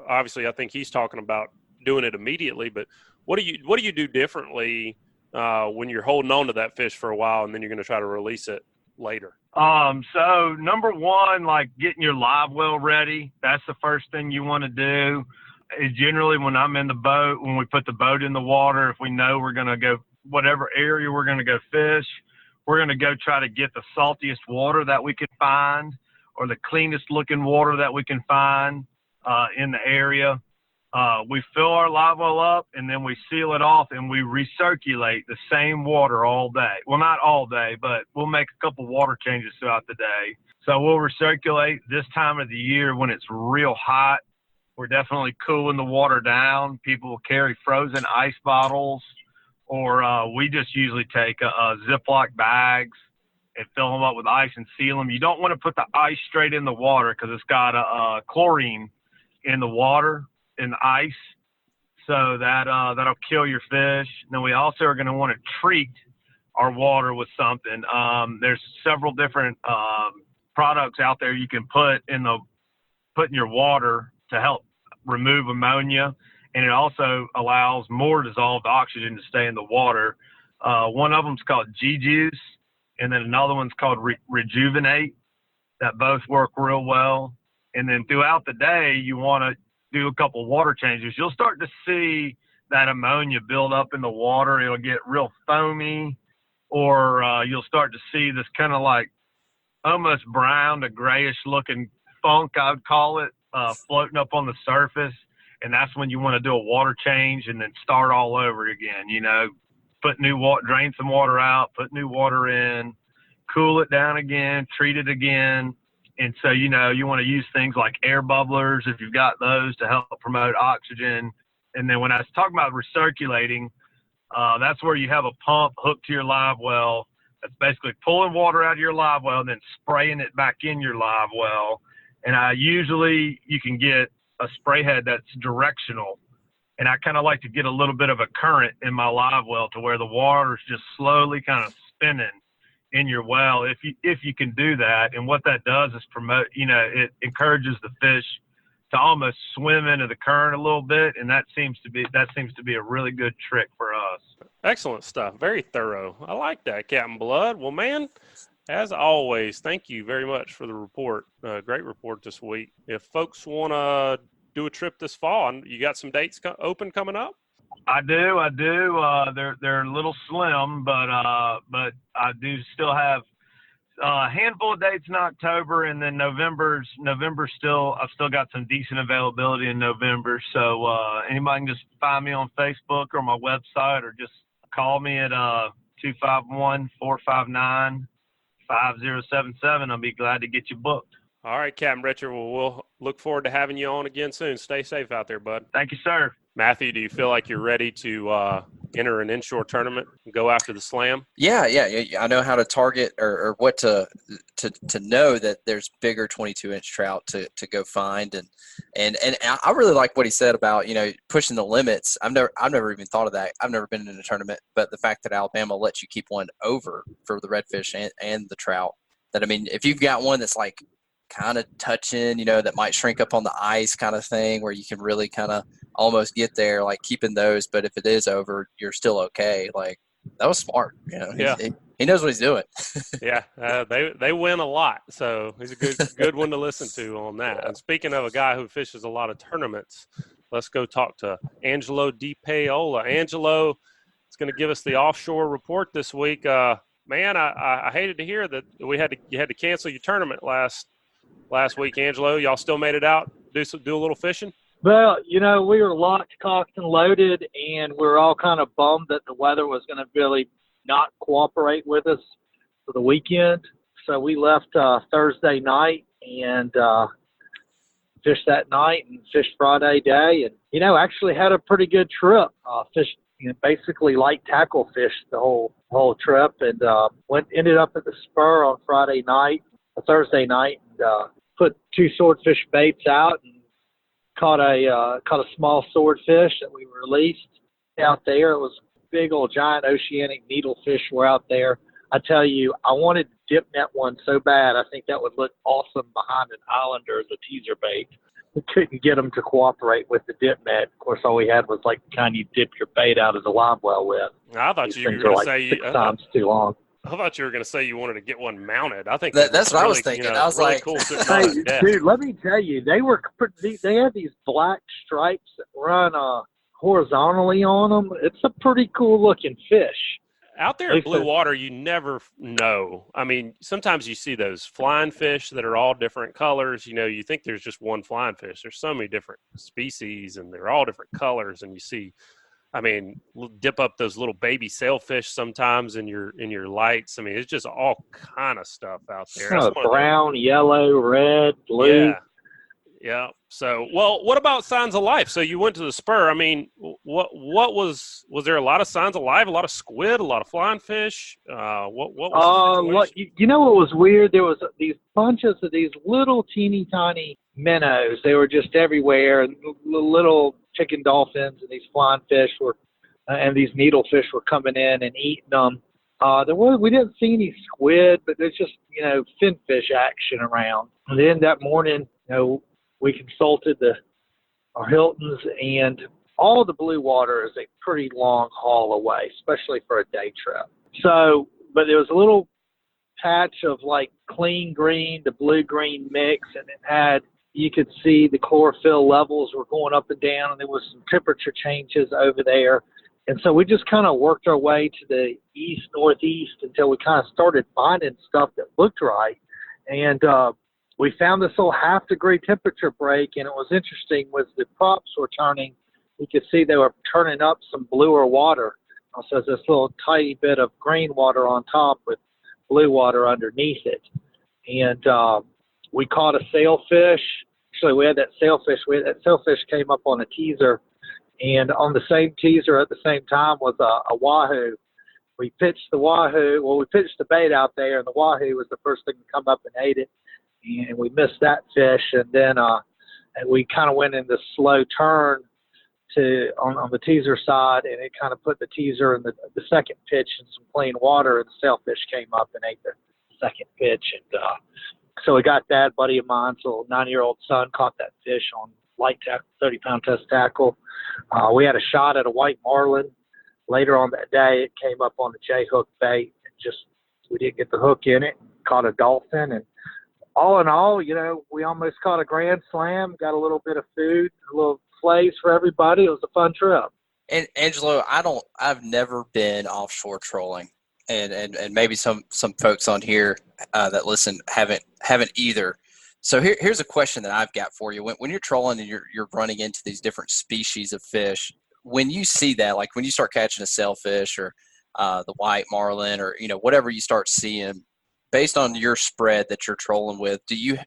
obviously I think he's talking about doing it immediately. But what do you do differently when you're holding on to that fish for a while and then you're going to try to release it later? So number one, like getting your live well ready. That's the first thing you want to do. Is generally when I'm in the boat, when we put the boat in the water, if we know we're going to go whatever area we're going to go fish, we're going to go try to get the saltiest water that we can find or the cleanest looking water that we can find in the area. We fill our live well up and then we seal it off and we recirculate the same water all day. Well, not all day, but we'll make a couple water changes throughout the day. So we'll recirculate this time of the year when it's real hot. We're definitely cooling the water down. People will carry frozen ice bottles, or we just usually take Ziploc bags and fill them up with ice and seal them. You don't want to put the ice straight in the water because it's got chlorine in the water, in the ice, so that'll kill your fish. And then we also are going to want to treat our water with something. There's several different products out there you can put in your water to help remove ammonia, and it also allows more dissolved oxygen to stay in the water. One of them is called G-Juice, and then another one's called Rejuvenate. That both work real well. And then throughout the day, you want to do a couple water changes. You'll start to see that ammonia build up in the water. It'll get real foamy, or you'll start to see this kind of like almost brown to grayish looking funk, I would call it, floating up on the surface. And that's when you want to do a water change and then start all over again. Put new water, drain some water out, put new water in, cool it down again, treat it again. And so, you want to use things like air bubblers if you've got those to help promote oxygen. And then when I was talking about recirculating, that's where you have a pump hooked to your live well. That's basically pulling water out of your live well and then spraying it back in your live well. And you can get a spray head that's directional. And I kind of like to get a little bit of a current in my live well to where the water is just slowly kind of spinning in your well, if you can do that. And what that does is promote, it encourages the fish to almost swim into the current a little bit, and that seems to be a really good trick for us. Excellent stuff. Very thorough. I like that, Captain Blood. Well, man, as always, thank you very much for the report. Great report this week. If folks want to do a trip this fall, you got some dates open coming up? I do. They're a little slim, but I do still have a handful of dates in October, and then November still. I've still got some decent availability in November. So anybody can just find me on Facebook or my website, or just call me at 251-459-5077. I'll be glad to get you booked. All right, Captain Richard. Well, we'll look forward to having you on again soon. Stay safe out there, bud. Thank you, sir. Matthew, do you feel like you're ready to enter an inshore tournament and go after the slam? Yeah. I know how to target or what to know that there's bigger 22-inch trout to go find, and I really like what he said about pushing the limits. I've never even thought of that. I've never been in a tournament, but the fact that Alabama lets you keep one over for the redfish and the trout. That, I mean, if you've got one that's like kind of touching, that might shrink up on the ice kind of thing, where you can really kind of almost get there, like keeping those. But if it is over, you're still okay. Like, that was smart. Yeah. He knows what he's doing. Yeah. They win a lot. So he's a good one to listen to on that. And speaking of a guy who fishes a lot of tournaments, let's go talk to Angelo DePaola. Angelo, is going to give us the offshore report this week. Man, I hated to hear that you had to cancel your tournament last week, Angelo. Y'all still made it out, do a little fishing? Well, we were locked, cocked, and loaded, and we were all kind of bummed that the weather was going to really not cooperate with us for the weekend. So we left Thursday night and fished that night and fished Friday day, and actually had a pretty good trip. Fished basically light tackle fished the whole trip, and ended up at the spur on Thursday night, and put 2 swordfish baits out and caught a small swordfish that we released out there. It was big old giant oceanic needlefish were out there. I tell you, I wanted to dip net one so bad. I think that would look awesome behind an Islander as a teaser bait. We couldn't get them to cooperate with the dip net. Of course, all we had was like the kind you dip your bait out of the live well with. I thought you were going to say 6 times too long. I thought you were going to say you wanted to get one mounted. I think that's what I was thinking. I was really like, cool. Hey, dude, let me tell you, they had these black stripes that run horizontally on them. It's a pretty cool looking fish. Out there in blue water, you never know. I mean, sometimes you see those flying fish that are all different colors. You think there's just one flying fish. There's so many different species, and they're all different colors. And you see, dip up those little baby sailfish sometimes in your lights. I mean, it's just all kind of stuff out there. Brown, yellow, red, blue. Yeah. So, well, what about signs of life? So you went to the spur. I mean, what was there a lot of signs of life, a lot of squid, a lot of flying fish? What was the situation? What was weird? There was these bunches of these little teeny tiny minnows. They were just everywhere, and little chicken dolphins and these flying fish and these needlefish were coming in and eating them. We didn't see any squid, but there's just, finfish action around. And then that morning, we consulted our Hiltons, and all the blue water is a pretty long haul away, especially for a day trip. So, but there was a little patch of like clean green to blue-green mix, and you could see the chlorophyll levels were going up and down, and there was some temperature changes over there. And so we just kind of worked our way to the east-northeast until we kind of started finding stuff that looked right. And we found this little half-degree temperature break, and it was interesting. As the props were turning, you could see they were turning up some bluer water. So this little tiny bit of green water on top with blue water underneath it. And we caught a sailfish. Actually, we had that sailfish. That sailfish came up on a teaser, and on the same teaser at the same time was a wahoo. We pitched the wahoo. Well, we pitched the bait out there, and the wahoo was the first thing to come up and ate it. And we missed that fish, and then we kind of went in this slow turn on the teaser side, and it kind of put the teaser in the second pitch in some clean water, and the sailfish came up and ate the second pitch. And so we got that. Buddy of mine's little 9-year-old son caught that fish on light tackle, 30-pound test tackle. We had a shot at a white marlin. Later on that day, it came up on the J-hook bait, and we didn't get the hook in it. Caught a dolphin, and all in all, we almost caught a grand slam, got a little bit of food, a little plays for everybody. It was a fun trip. And Angelo, I've never been offshore trolling, and maybe some folks on here that listen haven't either. So here's a question that I've got for you. When you're trolling and you're running into these different species of fish, when you see that, like when you start catching a sailfish or the white marlin or whatever you start seeing, based on your spread that you're trolling with, do you,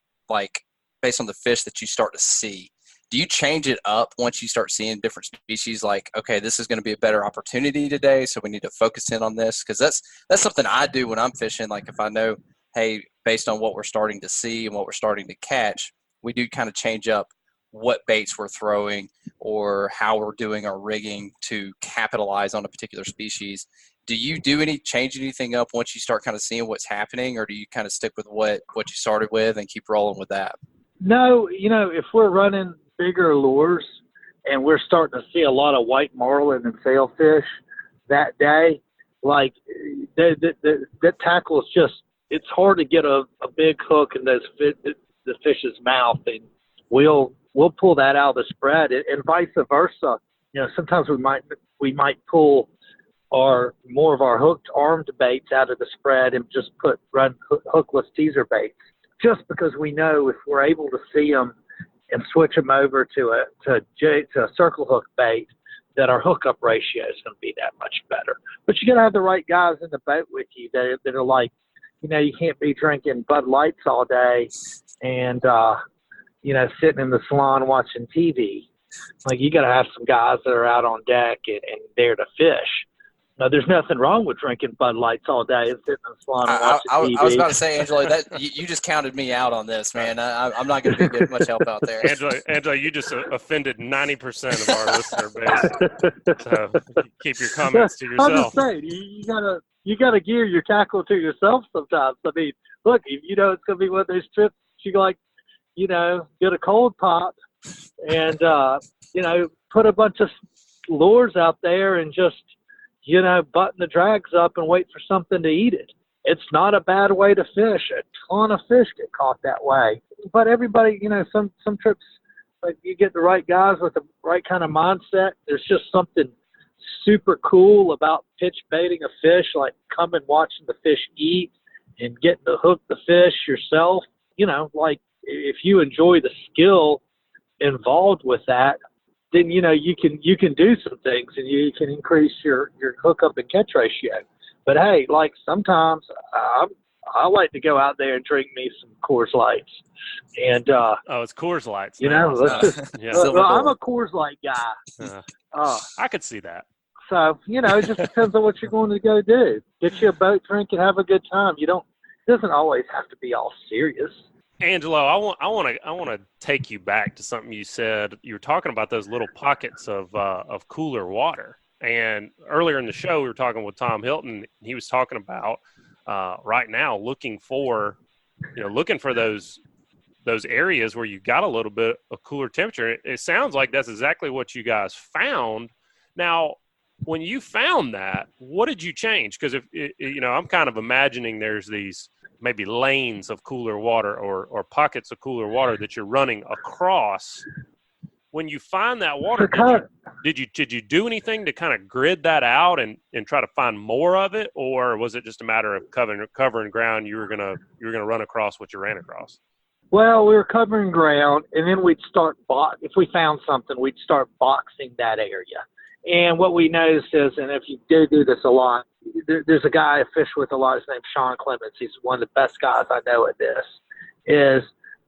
based on the fish that you start to see, do you change it up once you start seeing different species? Like, okay, this is going to be a better opportunity today, so we need to focus in on this? Because that's something I do when I'm fishing. Like if I know, hey, based on what we're starting to see and what we're starting to catch, we do kind of change up what baits we're throwing or how we're doing our rigging to capitalize on a particular species. Do you change anything up once you start kind of seeing what's happening, or do you kind of stick with what you started with and keep rolling with that? No, if we're running bigger lures and we're starting to see a lot of white marlin and sailfish that day, like that tackle is just, it's hard to get a big hook in the fish's mouth, and we'll pull that out of the spread, and vice versa. Sometimes we might pull more of our hooked armed baits out of the spread and just run hookless teaser baits, just because we know if we're able to see them and switch them over to a circle hook bait, that our hookup ratio is going to be that much better. But you got to have the right guys in the boat with you that are like, you can't be drinking Bud Lights all day and, sitting in the salon watching TV. Like, you got to have some guys that are out on deck and there to fish. Now, there's nothing wrong with drinking Bud Lights all day and sitting in the salon and watching TV. I was about to say, Angelo, that you just counted me out on this, man. I'm not going to be getting much help out there. Angelo, you just offended 90% of our listener base. So keep your comments to yourself. I'm just saying, you gotta gear your tackle to yourself sometimes. I mean, look, if you know it's going to be one of those trips, you get a cold pop and, put a bunch of lures out there and just, button the drags up and wait for something to eat it. It's not a bad way to fish. A ton of fish get caught that way. But everybody, some trips, like, you get the right guys with the right kind of mindset. There's just something super cool about pitch baiting a fish, like coming watching the fish eat and getting to hook the fish yourself. Like, if you enjoy the skill involved with that, then you can do some things and you can increase your hookup and catch ratio. But hey, like, sometimes I like to go out there and drink me some Coors Lights. And it's Coors Lights. Let's just. Yeah. Well, I'm a Coors Light guy. I could see that. So it just depends on what you're going to go do. Get you a boat drink and have a good time. It doesn't always have to be all serious. Angelo, I want to take you back to something you said. You were talking about those little pockets of cooler water. And earlier in the show, we were talking with Tom Hilton. He was talking about right now looking for those areas where you got a little bit of cooler temperature. It sounds like that's exactly what you guys found. Now, when you found that, what did you change? Because I'm kind of imagining there's these maybe lanes of cooler water or pockets of cooler water that you're running across. When you find that water, did you do anything to kind of grid that out and try to find more of it, or was it just a matter of covering ground? You were gonna run across what you ran across. Well, we were covering ground, and then we'd start if we found something, we'd start boxing that area. And what we noticed is, and if you do this a lot, there's a guy I fish with a lot. His name's Sean Clements. He's one of the best guys I know at this. Is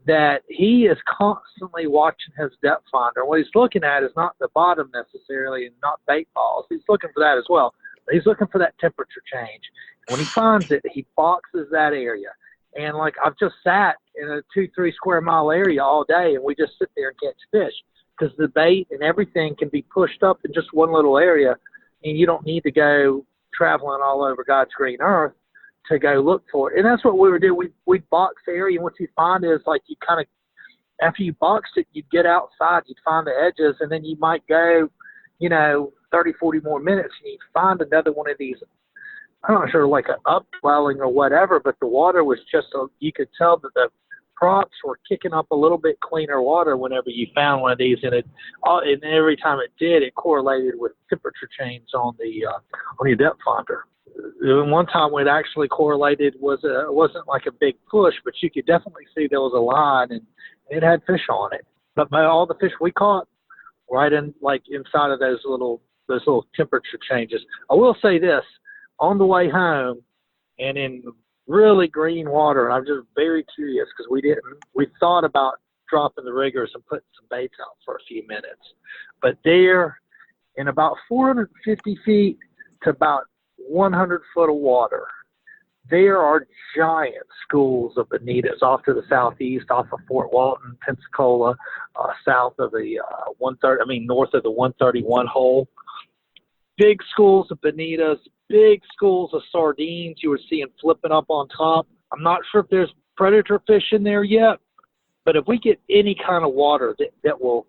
that he is constantly watching his depth finder. What he's looking at is not the bottom necessarily and not bait balls. He's looking for that as well. But he's looking for that temperature change. When he finds it, he boxes that area. And like, I've just sat in a 2-3 square mile area all day, and we just sit there and catch fish because the bait and everything can be pushed up in just one little area, and you don't need to go traveling all over God's green earth to go look for it. And that's what we were doing. We'd box the area, and what you find is, like, you kind of, after you boxed it, you'd get outside, you'd find the edges, and then you might go, 30, 40 more minutes, and you'd find another one of these, I'm not sure, like an upwelling or whatever, but the water was just, you could tell that the props were kicking up a little bit cleaner water whenever you found one of these, and every time it did, it correlated with temperature change on your depth finder. And one time it actually correlated, it wasn't like a big push, but you could definitely see there was a line and it had fish on it. But all the fish we caught right in, like, inside of those little temperature changes. I will say this, on the way home and in really green water, and I'm just very curious because we thought about dropping the riggers and putting some baits out for a few minutes. But there, in about 450 feet to about 100 foot of water, there are giant schools of bonitas off to the southeast, off of Fort Walton, Pensacola, south of the north of the 131 hole. Big schools of bonitas, big schools of sardines you were seeing flipping up on top. I'm not sure if there's predator fish in there yet, but if we get any kind of water that will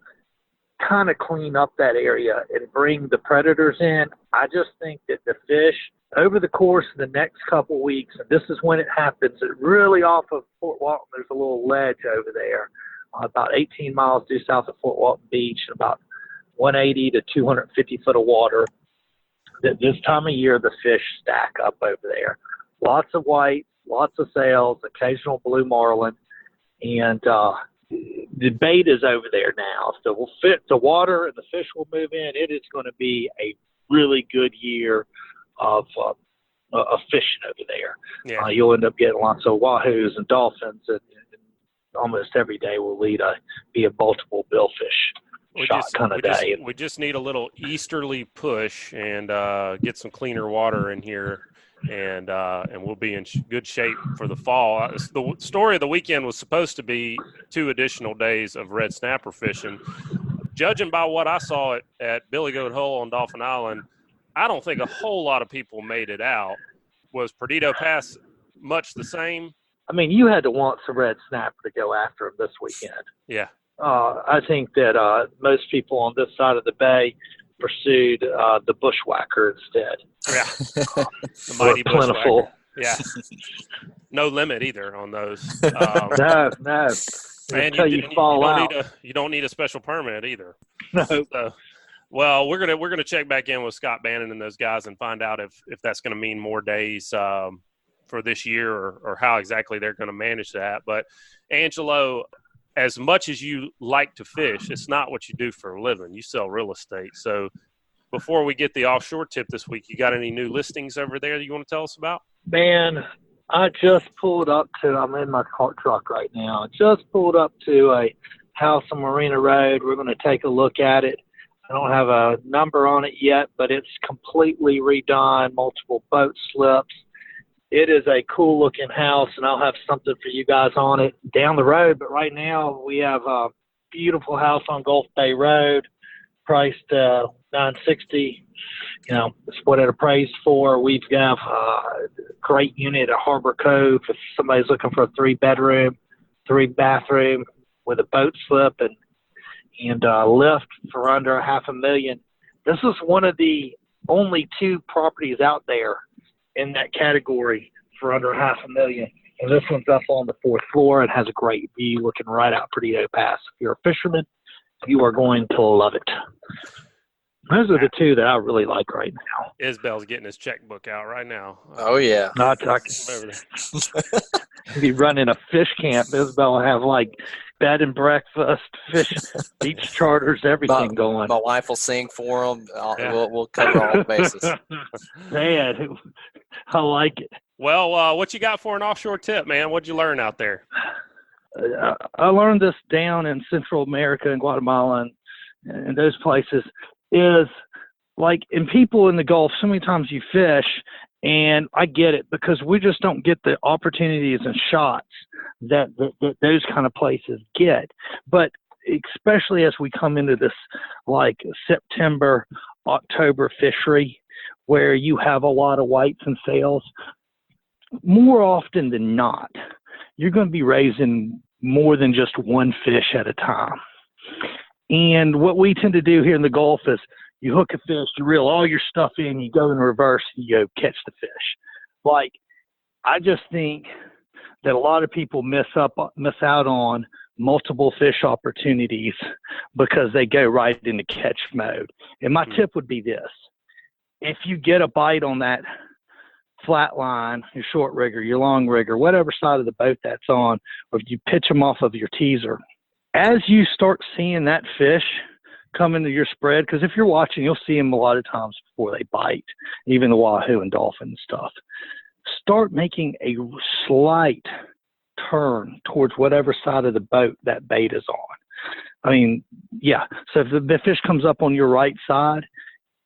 kind of clean up that area and bring the predators in, I just think that the fish over the course of the next couple weeks, and this is when it happens, it really off of Fort Walton, there's a little ledge over there, about 18 miles due south of Fort Walton Beach, and about 180 to 250 foot of water. This time of year, the fish stack up over there. Lots of whites, lots of sails, occasional blue marlin, and the bait is over there now. So we'll fit the water and the fish will move in. It is going to be a really good year of fishing over there. Yeah. You'll end up getting lots of wahoos and dolphins, and almost every day will be a multiple billfish shot kind of day. We just need a little easterly push and get some cleaner water in here, and we'll be in good shape for the fall. The story of the weekend was supposed to be 2 additional days of red snapper fishing. Judging by what I saw at Billy Goat Hole on Dauphin Island, I don't think a whole lot of people made it out. Was Perdido Pass much the same? I mean, you had to want some red snapper to go after them this weekend. Yeah. I think that most people on this side of the bay pursued the bushwhacker instead. Yeah. The mighty plentiful. Bushwhacker. Yeah. No limit either on those. No. And you don't need a special permit either. No. So, well, we're gonna check back in with Scott Bannon and those guys and find out if that's going to mean more days for this year or how exactly they're going to manage that. But Angelo, as much as you like to fish, it's not what you do for a living. You sell real estate. So before we get the offshore tip this week, you got any new listings over there that you want to tell us about? Man, I just pulled up I'm in my truck right now. I just pulled up to a house on Marina Road. We're going to take a look at it. I don't have a number on it yet, but it's completely redone, multiple boat slips. It is a cool-looking house, and I'll have something for you guys on it down the road. But right now, we have a beautiful house on Gulf Bay Road, priced $960. You know, it's what it appraised for. We've got a great unit at Harbor Cove if somebody's looking for a 3-bedroom, 3-bathroom with a boat slip and lift for under $500,000. This is one of the only 2 properties out there in that category for under $500,000. And this one's up on the 4th floor. It has a great view looking right out Perdido Pass. If you're a fisherman, you are going to love it. Those are the 2 that I really like right now. Isbell's getting his checkbook out right now. Oh, yeah. Not talking. Be running a fish camp. Isbell will have like bed and breakfast, fish, beach charters, everything going. My wife will sing for them. We'll cover all the bases. Man, I like it. Well, what you got for an offshore tip, man? What'd you learn out there? I learned this down in Central America and Guatemala and those places is like in people in the Gulf, so many times you fish, and I get it because we just don't get the opportunities and shots that those kind of places get. But especially as we come into this like September, October fishery where you have a lot of whites and sails, more often than not, you're going to be raising more than just one fish at a time. And what we tend to do here in the Gulf is you hook a fish, you reel all your stuff in, you go in reverse, and you go catch the fish. Like, I just think that a lot of people miss out on multiple fish opportunities because they go right into catch mode. And my tip would be this. If you get a bite on that flat line, your short rigger, your long rigger, whatever side of the boat that's on, or if you pitch them off of your teaser, as you start seeing that fish come into your spread, because if you're watching, you'll see them a lot of times before they bite, even the wahoo and dolphin and stuff. Start making a slight turn towards whatever side of the boat that bait is on. I mean, yeah. So if the fish comes up on your right side,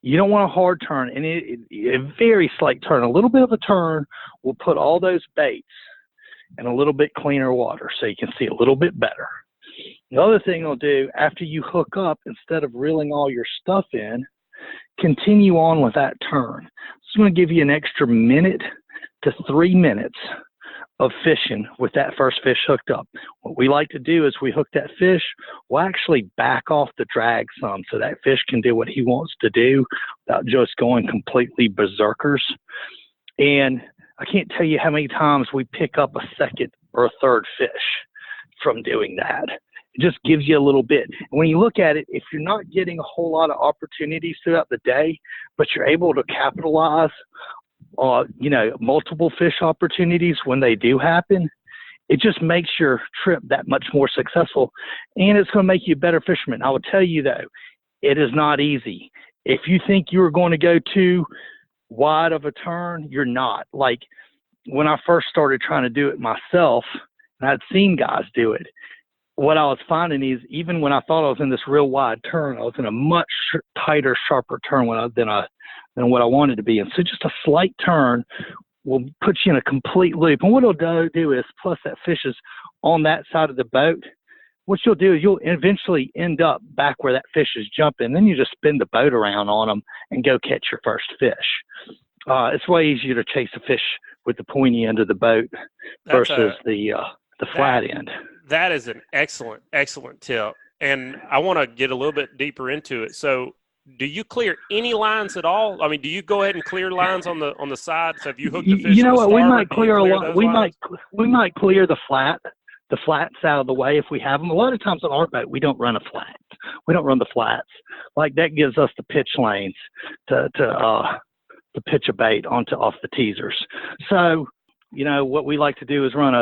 you don't want a hard turn, and a very slight turn. A little bit of a turn will put all those baits in a little bit cleaner water so you can see a little bit better. The other thing I'll do, after you hook up, instead of reeling all your stuff in, continue on with that turn. It's going to give you an extra 1 to 3 minutes of fishing with that first fish hooked up. What we like to do is we hook that fish, we'll actually back off the drag some so that fish can do what he wants to do without just going completely berserkers. And I can't tell you how many times we pick up a second or a third fish from doing that. It just gives you a little bit. And when you look at it, if you're not getting a whole lot of opportunities throughout the day, but you're able to capitalize on, multiple fish opportunities when they do happen, it just makes your trip that much more successful, and it's going to make you a better fisherman. I will tell you, though, it is not easy. If you think you are going to go too wide of a turn, you're not. Like when I first started trying to do it myself, and I'd seen guys do it, what I was finding is even when I thought I was in this real wide turn, I was in a much tighter, sharper turn than what I wanted to be in. So just a slight turn will put you in a complete loop. And what it'll do is, plus that fish is on that side of the boat, what you'll do is you'll eventually end up back where that fish is jumping. Then you just spin the boat around on them and go catch your first fish. It's way easier to chase a fish with the pointy end of the boat versus the flat end. That is an excellent, excellent tip. And I want to get a little bit deeper into it. So do you clear any lines at all? I mean, do you go ahead and clear lines on the side? So if you hook the fish, you know what, we might clear a lot. lot. We might clear the flats out of the way if we have them. A lot of times on our boat, we don't run a flat. We don't run the flats. Like that gives us the pitch lanes to pitch a bait off the teasers. So, what we like to do is run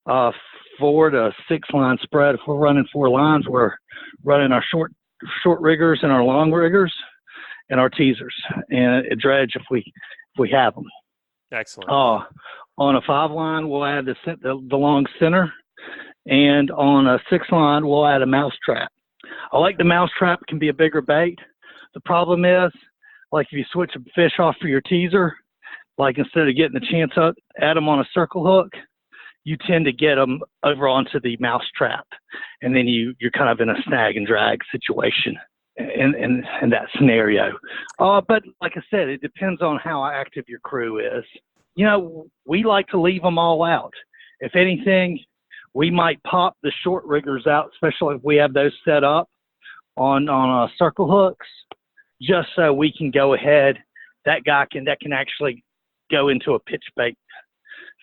a 4 to 6 line spread. If we're running 4 lines, we're running our short riggers and our long riggers and our teasers and a dredge if we have them. Excellent. On a 5 line, we'll add the long center, and on a 6 line, we'll add a mouse trap. I like the mouse trap. It can be a bigger bait. The problem is, like if you switch a fish off for your teaser, like instead of getting the chance up at them on a circle hook, you tend to get them over onto the mouse trap, and then you're kind of in a snag and drag situation in that scenario. But like I said, it depends on how active your crew is. We like to leave them all out. If anything, we might pop the short riggers out, especially if we have those set up on circle hooks, just so we can go ahead. That can actually go into a pitch bait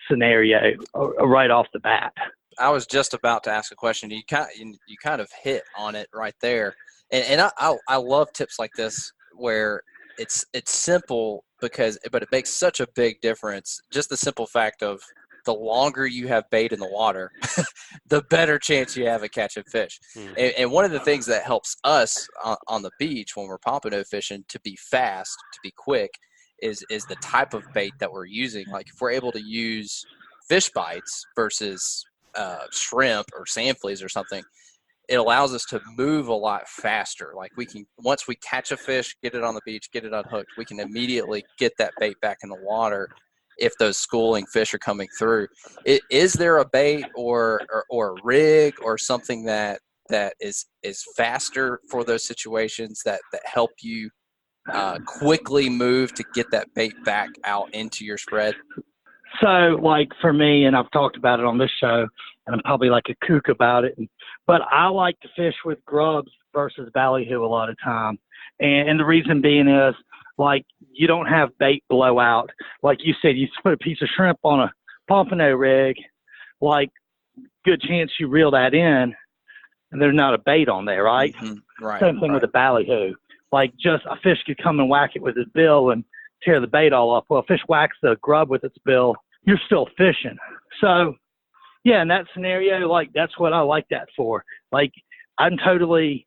scenario right off the bat. I was just about to ask a question. You kind of hit on it right there, and I love tips like this where it's simple but it makes such a big difference. Just the simple fact of the longer you have bait in the water, the better chance you have of catching fish. And one of the things that helps us on the beach when we're pompano fishing to be fast, to be quick, is the type of bait that we're using. Like if we're able to use Fishbites versus shrimp or sand fleas or something, it allows us to move a lot faster. Like we can, once we catch a fish, get it on the beach, get it unhooked, we can immediately get that bait back in the water if those schooling fish are coming through. Is there a bait or a rig or something that is faster for those situations that help you quickly move to get that bait back out into your spread? So, like for me, and I've talked about it on this show, and I'm probably like a kook about it, but I like to fish with grubs versus ballyhoo a lot of time. And the reason being is, like, you don't have bait blowout. Like you said, you put a piece of shrimp on a pompano rig, like, good chance you reel that in, and there's not a bait on there, right? Mm-hmm. Right. Same thing with a ballyhoo. Like, just a fish could come and whack it with his bill and tear the bait all off. Well, a fish whacks the grub with its bill, you're still fishing. So, yeah, in that scenario, like, that's what I like that for. Like, I'm totally,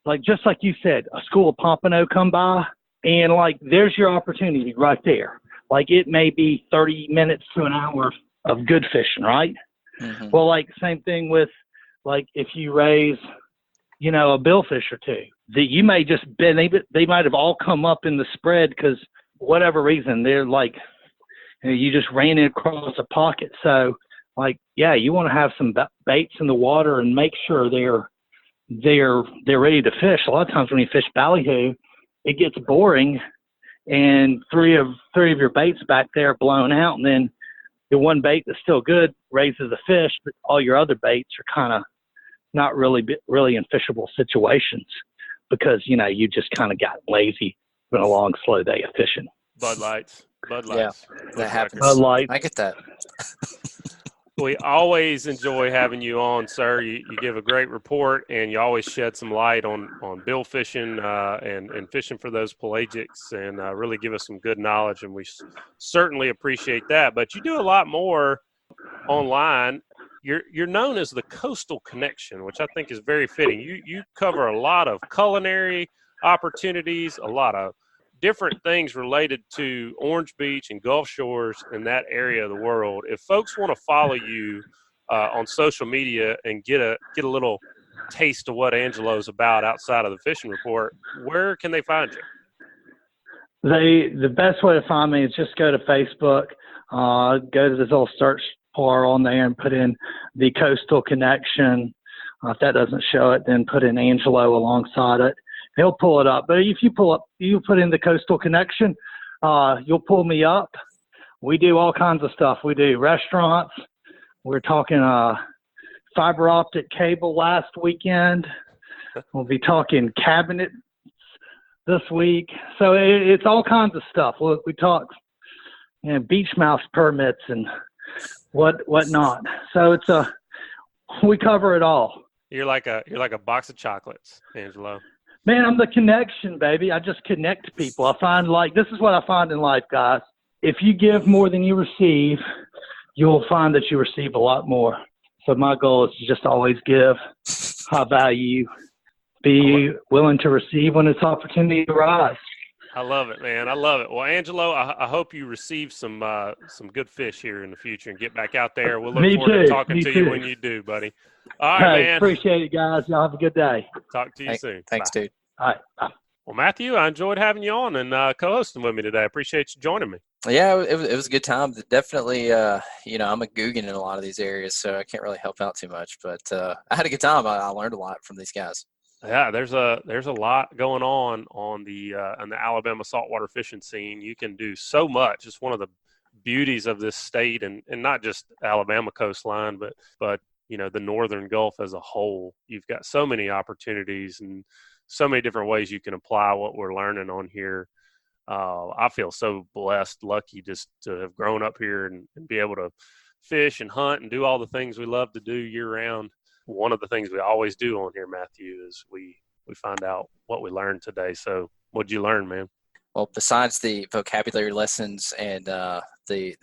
like, just like you said, a school of pompano come by, and, like, there's your opportunity right there. Like, it may be 30 minutes to an hour of good fishing, right? Mm-hmm. Well, like, same thing with, like, if you raise, you know, a billfish or two, that you may just been, they might have all come up in the spread because whatever reason, they're like, you just ran it across a pocket. So, like, yeah, you want to have some baits in the water and make sure they're ready to fish. A lot of times when you fish ballyhoo, it gets boring, and three of your baits back there blown out, and then the one bait that's still good raises a fish, but all your other baits are kind of not really in fishable situations because, you know, you just kind of got lazy. Been a long, slow day of fishing. Bud Lights. Yeah, that happens. Bud Light. I get that. we always enjoy having you on, sir. You give a great report, and you always shed some light on bill fishing and fishing for those pelagics, and really give us some good knowledge, and we certainly appreciate that. But you do a lot more online. You're known as the Coastal Connection, which I think is very fitting. You cover a lot of culinary opportunities, a lot of different things related to Orange Beach and Gulf Shores in that area of the world. If folks want to follow you on social media and get a little taste of what Angelo's about outside of the fishing report, where can they find you? The best way to find me is just go to Facebook, go to this little search bar on there and put in the Coastal Connection. If that doesn't show it, then put in Angelo alongside it. He'll pull it up. But if you put in the Coastal Connection, you'll pull me up. We do all kinds of stuff. We do restaurants. We're talking fiber optic cable last weekend. We'll be talking cabinets this week. So it's all kinds of stuff. Look, we talk beach mouse permits and whatnot. So we cover it all. You're like a box of chocolates, Angelo. Man, I'm the connection, baby. I just connect people. I find this is what I find in life, guys. If you give more than you receive, you'll find that you receive a lot more. So my goal is to just always give, high value, be willing to receive when it's opportunity arises. I love it, man. I love it. Well, Angelo, I hope you receive some good fish here in the future and get back out there. We'll look forward to talking to you when you do, buddy. All right, man. Appreciate it, guys. Y'all have a good day. Talk to you soon. Thanks, Bye. dude. All right. Bye. Well, Matthew, I enjoyed having you on and co-hosting with me today. I appreciate you joining me. Yeah, it was a good time. Definitely, I'm a Guggen in a lot of these areas, so I can't really help out too much. But I had a good time. I learned a lot from these guys. Yeah, there's a lot going on the Alabama saltwater fishing scene. You can do so much. It's one of the beauties of this state, and not just Alabama coastline, but the northern Gulf as a whole. You've got so many opportunities and so many different ways you can apply what we're learning on here. I feel so blessed, lucky just to have grown up here and be able to fish and hunt and do all the things we love to do year round. One of the things we always do on here, Matthew, is we find out what we learned today. So what'd you learn, man? Well, besides the vocabulary lessons and the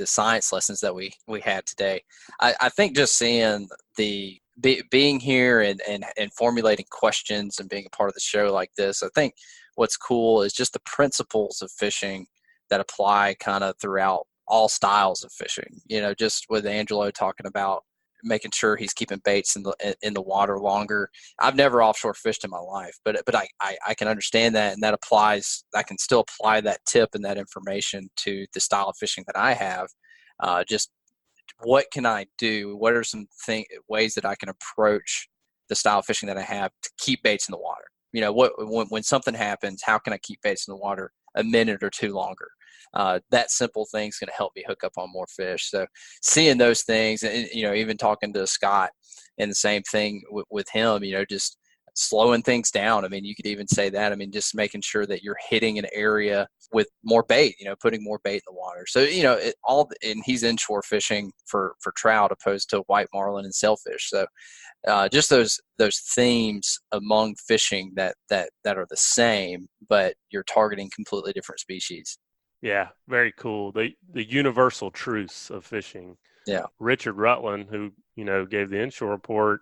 science lessons that we had today, I think just seeing being here and formulating questions and being a part of the show like this, I think what's cool is just the principles of fishing that apply kind of throughout all styles of fishing. Just with Angelo talking about making sure he's keeping baits in the water longer. I've never offshore fished in my life, but I can understand that, and that applies. I can still apply that tip and that information to the style of fishing that I have. Just what can I do? What are some ways that I can approach the style of fishing that I have to keep baits in the water? When something happens, how can I keep baits in the water a minute or two longer? That simple thing's going to help me hook up on more fish. So seeing those things, and even talking to Scott, and the same thing with him, just slowing things down. I mean, you could even say that. I mean, just making sure that you're hitting an area with more bait, putting more bait in the water. So, and he's inshore fishing for trout opposed to white marlin and sailfish. So just those themes among fishing that are the same, but you're targeting completely different species. Yeah, very cool. The universal truths of fishing. Yeah. Richard Rutland, who, gave the inshore report,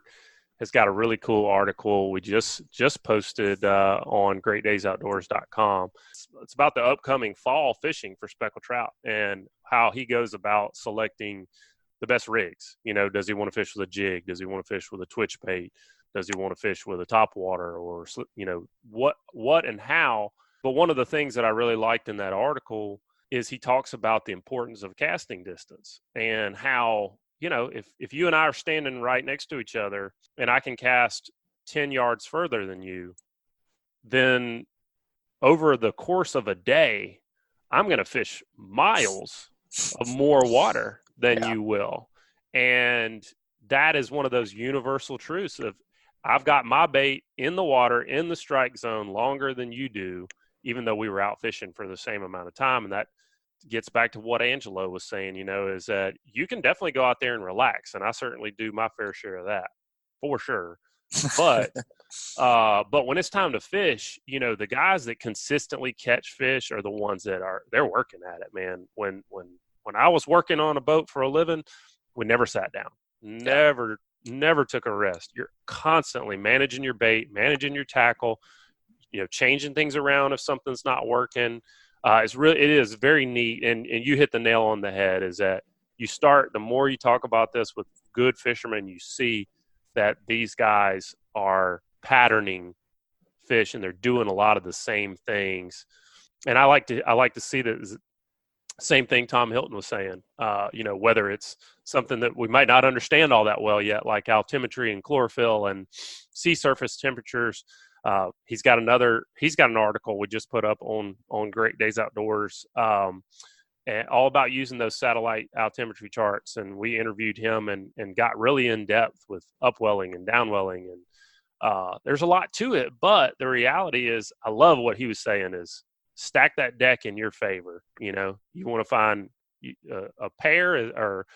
has got a really cool article we just posted on greatdaysoutdoors.com. It's about the upcoming fall fishing for speckled trout and how he goes about selecting the best rigs. Does he want to fish with a jig? Does he want to fish with a twitch bait? Does he want to fish with a topwater? Or, what and how? But one of the things that I really liked in that article is he talks about the importance of casting distance and how, if you and I are standing right next to each other and I can cast 10 yards further than you, then over the course of a day, I'm going to fish miles of more water than you will. And that is one of those universal truths of I've got my bait in the water, in the strike zone longer than you do, even though we were out fishing for the same amount of time. And gets back to what Angelo was saying, is that you can definitely go out there and relax. And I certainly do my fair share of that for sure. But when it's time to fish, the guys that consistently catch fish are the ones that they're working at it, man. When I was working on a boat for a living, we never sat down, never took a rest. You're constantly managing your bait, managing your tackle, changing things around if something's not working. It is very neat. And you hit the nail on the head, is that the more you talk about this with good fishermen, you see that these guys are patterning fish and they're doing a lot of the same things. And I like to see that same thing Tom Hilton was saying, whether it's something that we might not understand all that well yet, like altimetry and chlorophyll and sea surface temperatures. He's got an article we just put up on Great Days Outdoors, and all about using those satellite altimetry charts. And we interviewed him and got really in depth with upwelling and downwelling. And there's a lot to it, but the reality is, I love what he was saying is stack that deck in your favor. You want to find a pair or,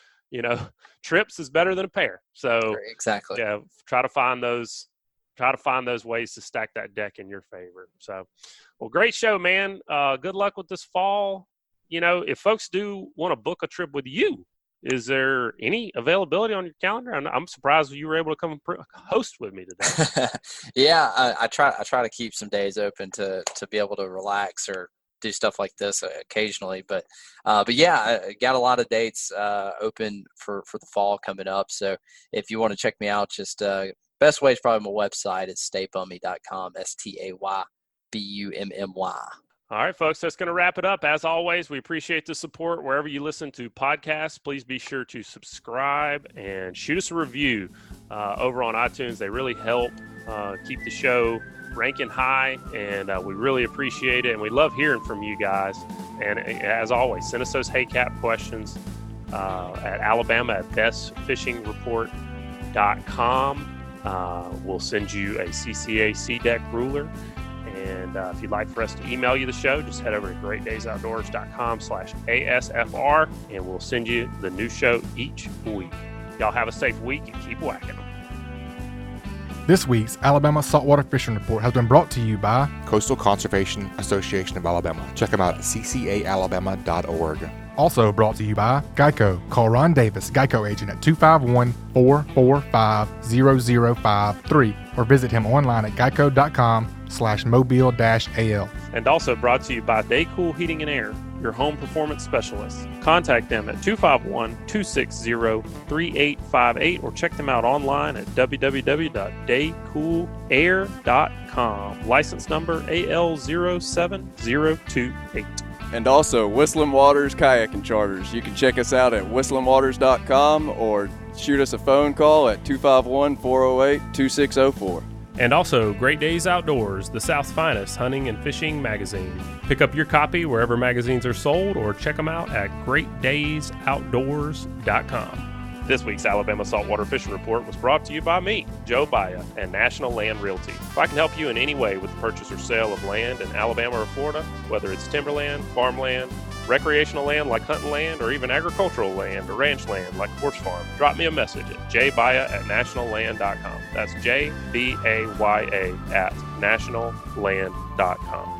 trips is better than a pair. So exactly. Yeah, try to find those ways to stack that deck in your favor. So, well, great show, man. Good luck with this fall. If folks do want to book a trip with you, is there any availability on your calendar? I'm surprised you were able to come host with me today. Yeah, I try to keep some days open to be able to relax or do stuff like this occasionally. But yeah, I got a lot of dates open for the fall coming up. So if you want to check me out, just best way is probably my website. It's staybummy.com, STAYBUMMY. All right, folks, that's going to wrap it up. As always, we appreciate the support wherever you listen to podcasts. Please be sure to subscribe and shoot us a review over on iTunes. They really help keep the show ranking high, and we really appreciate it. And we love hearing from you guys. And as always, send us those Hey Cap questions at Alabama at bestfishingreport.com. We'll send you a CCA CDEC ruler. And if you'd like for us to email you the show, just head over to greatdaysoutdoors.com/ASFR, and we'll send you the new show each week. Y'all have a safe week and keep whacking them. This week's Alabama Saltwater Fishing Report has been brought to you by Coastal Conservation Association of Alabama. Check them out at ccaalabama.org. Also brought to you by Geico. Call Ron Davis, Geico agent, at 251-445-0053 or visit him online at geico.com/mobile-al. And also brought to you by Daycool Heating and Air, your home performance specialist. Contact them at 251-260-3858 or check them out online at www.daycoolair.com. License number AL07028. And also Whistling Waters Kayak and Charters. You can check us out at whistlingwaters.com or shoot us a phone call at 251-408-2604. And also Great Days Outdoors, the South's finest hunting and fishing magazine. Pick up your copy wherever magazines are sold or check them out at greatdaysoutdoors.com. This week's Alabama Saltwater Fishing Report was brought to you by me, Joe Baya, and National Land Realty. If I can help you in any way with the purchase or sale of land in Alabama or Florida, whether it's timberland, farmland, recreational land like hunting land, or even agricultural land or ranch land like horse farm, drop me a message at jbaya@nationalland.com. That's JBAYA@nationalland.com.